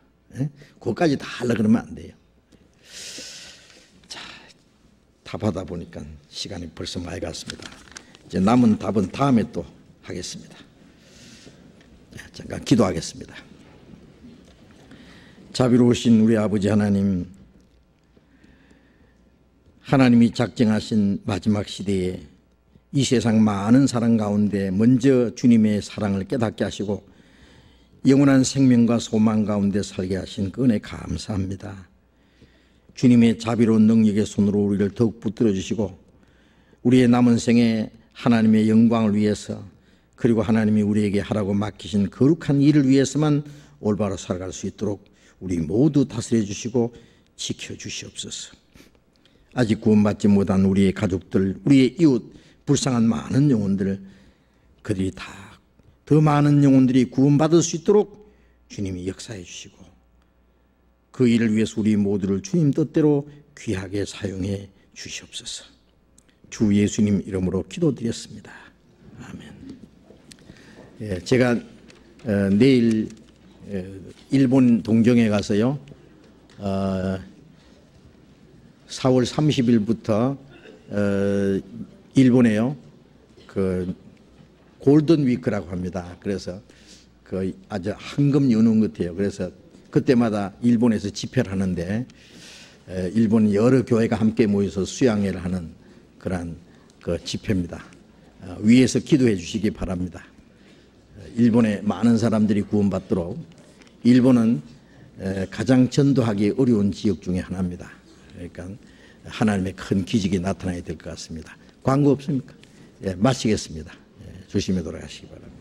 그것까지 다 하려고 그러면 안 돼요. 자, 답하다 보니까 시간이 벌써 많이 갔습니다. 이제 남은 답은 다음에 또 하겠습니다. 잠깐 기도하겠습니다. 자비로우신 우리 아버지 하나님, 하나님이 작정하신 마지막 시대에 이 세상 많은 사람 가운데 먼저 주님의 사랑을 깨닫게 하시고 영원한 생명과 소망 가운데 살게 하신 그 은혜 감사합니다. 주님의 자비로운 능력의 손으로 우리를 더욱 붙들어 주시고 우리의 남은 생에 하나님의 영광을 위해서 그리고 하나님이 우리에게 하라고 맡기신 거룩한 일을 위해서만 올바로 살아갈 수 있도록 우리 모두 다스려 주시고 지켜 주시옵소서. 아직 구원받지 못한 우리의 가족들, 우리의 이웃, 불쌍한 많은 영혼들, 그들이 다 더 많은 영혼들이 구원받을 수 있도록 주님이 역사해 주시고 그 일을 위해서 우리 모두를 주님 뜻대로 귀하게 사용해 주시옵소서. 주 예수님 이름으로 기도드렸습니다. 아멘. 예, 제가 내일 일본 동경에 가서요 4월 30일부터 일본에요 그 골든 위크라고 합니다. 그래서 그 아주 황금 연휴 같아요. 그래서 그때마다 일본에서 집회를 하는데 일본 여러 교회가 함께 모여서 수양회를 하는 그러한 그 집회입니다. 위에서 기도해 주시기 바랍니다. 일본의 많은 사람들이 구원받도록. 일본은 가장 전도하기 어려운 지역 중에 하나입니다. 그러니까 하나님의 큰 기적이 나타나야 될 것 같습니다. 광고 없습니까? 예, 마치겠습니다. 조심히 돌아가시기 바랍니다.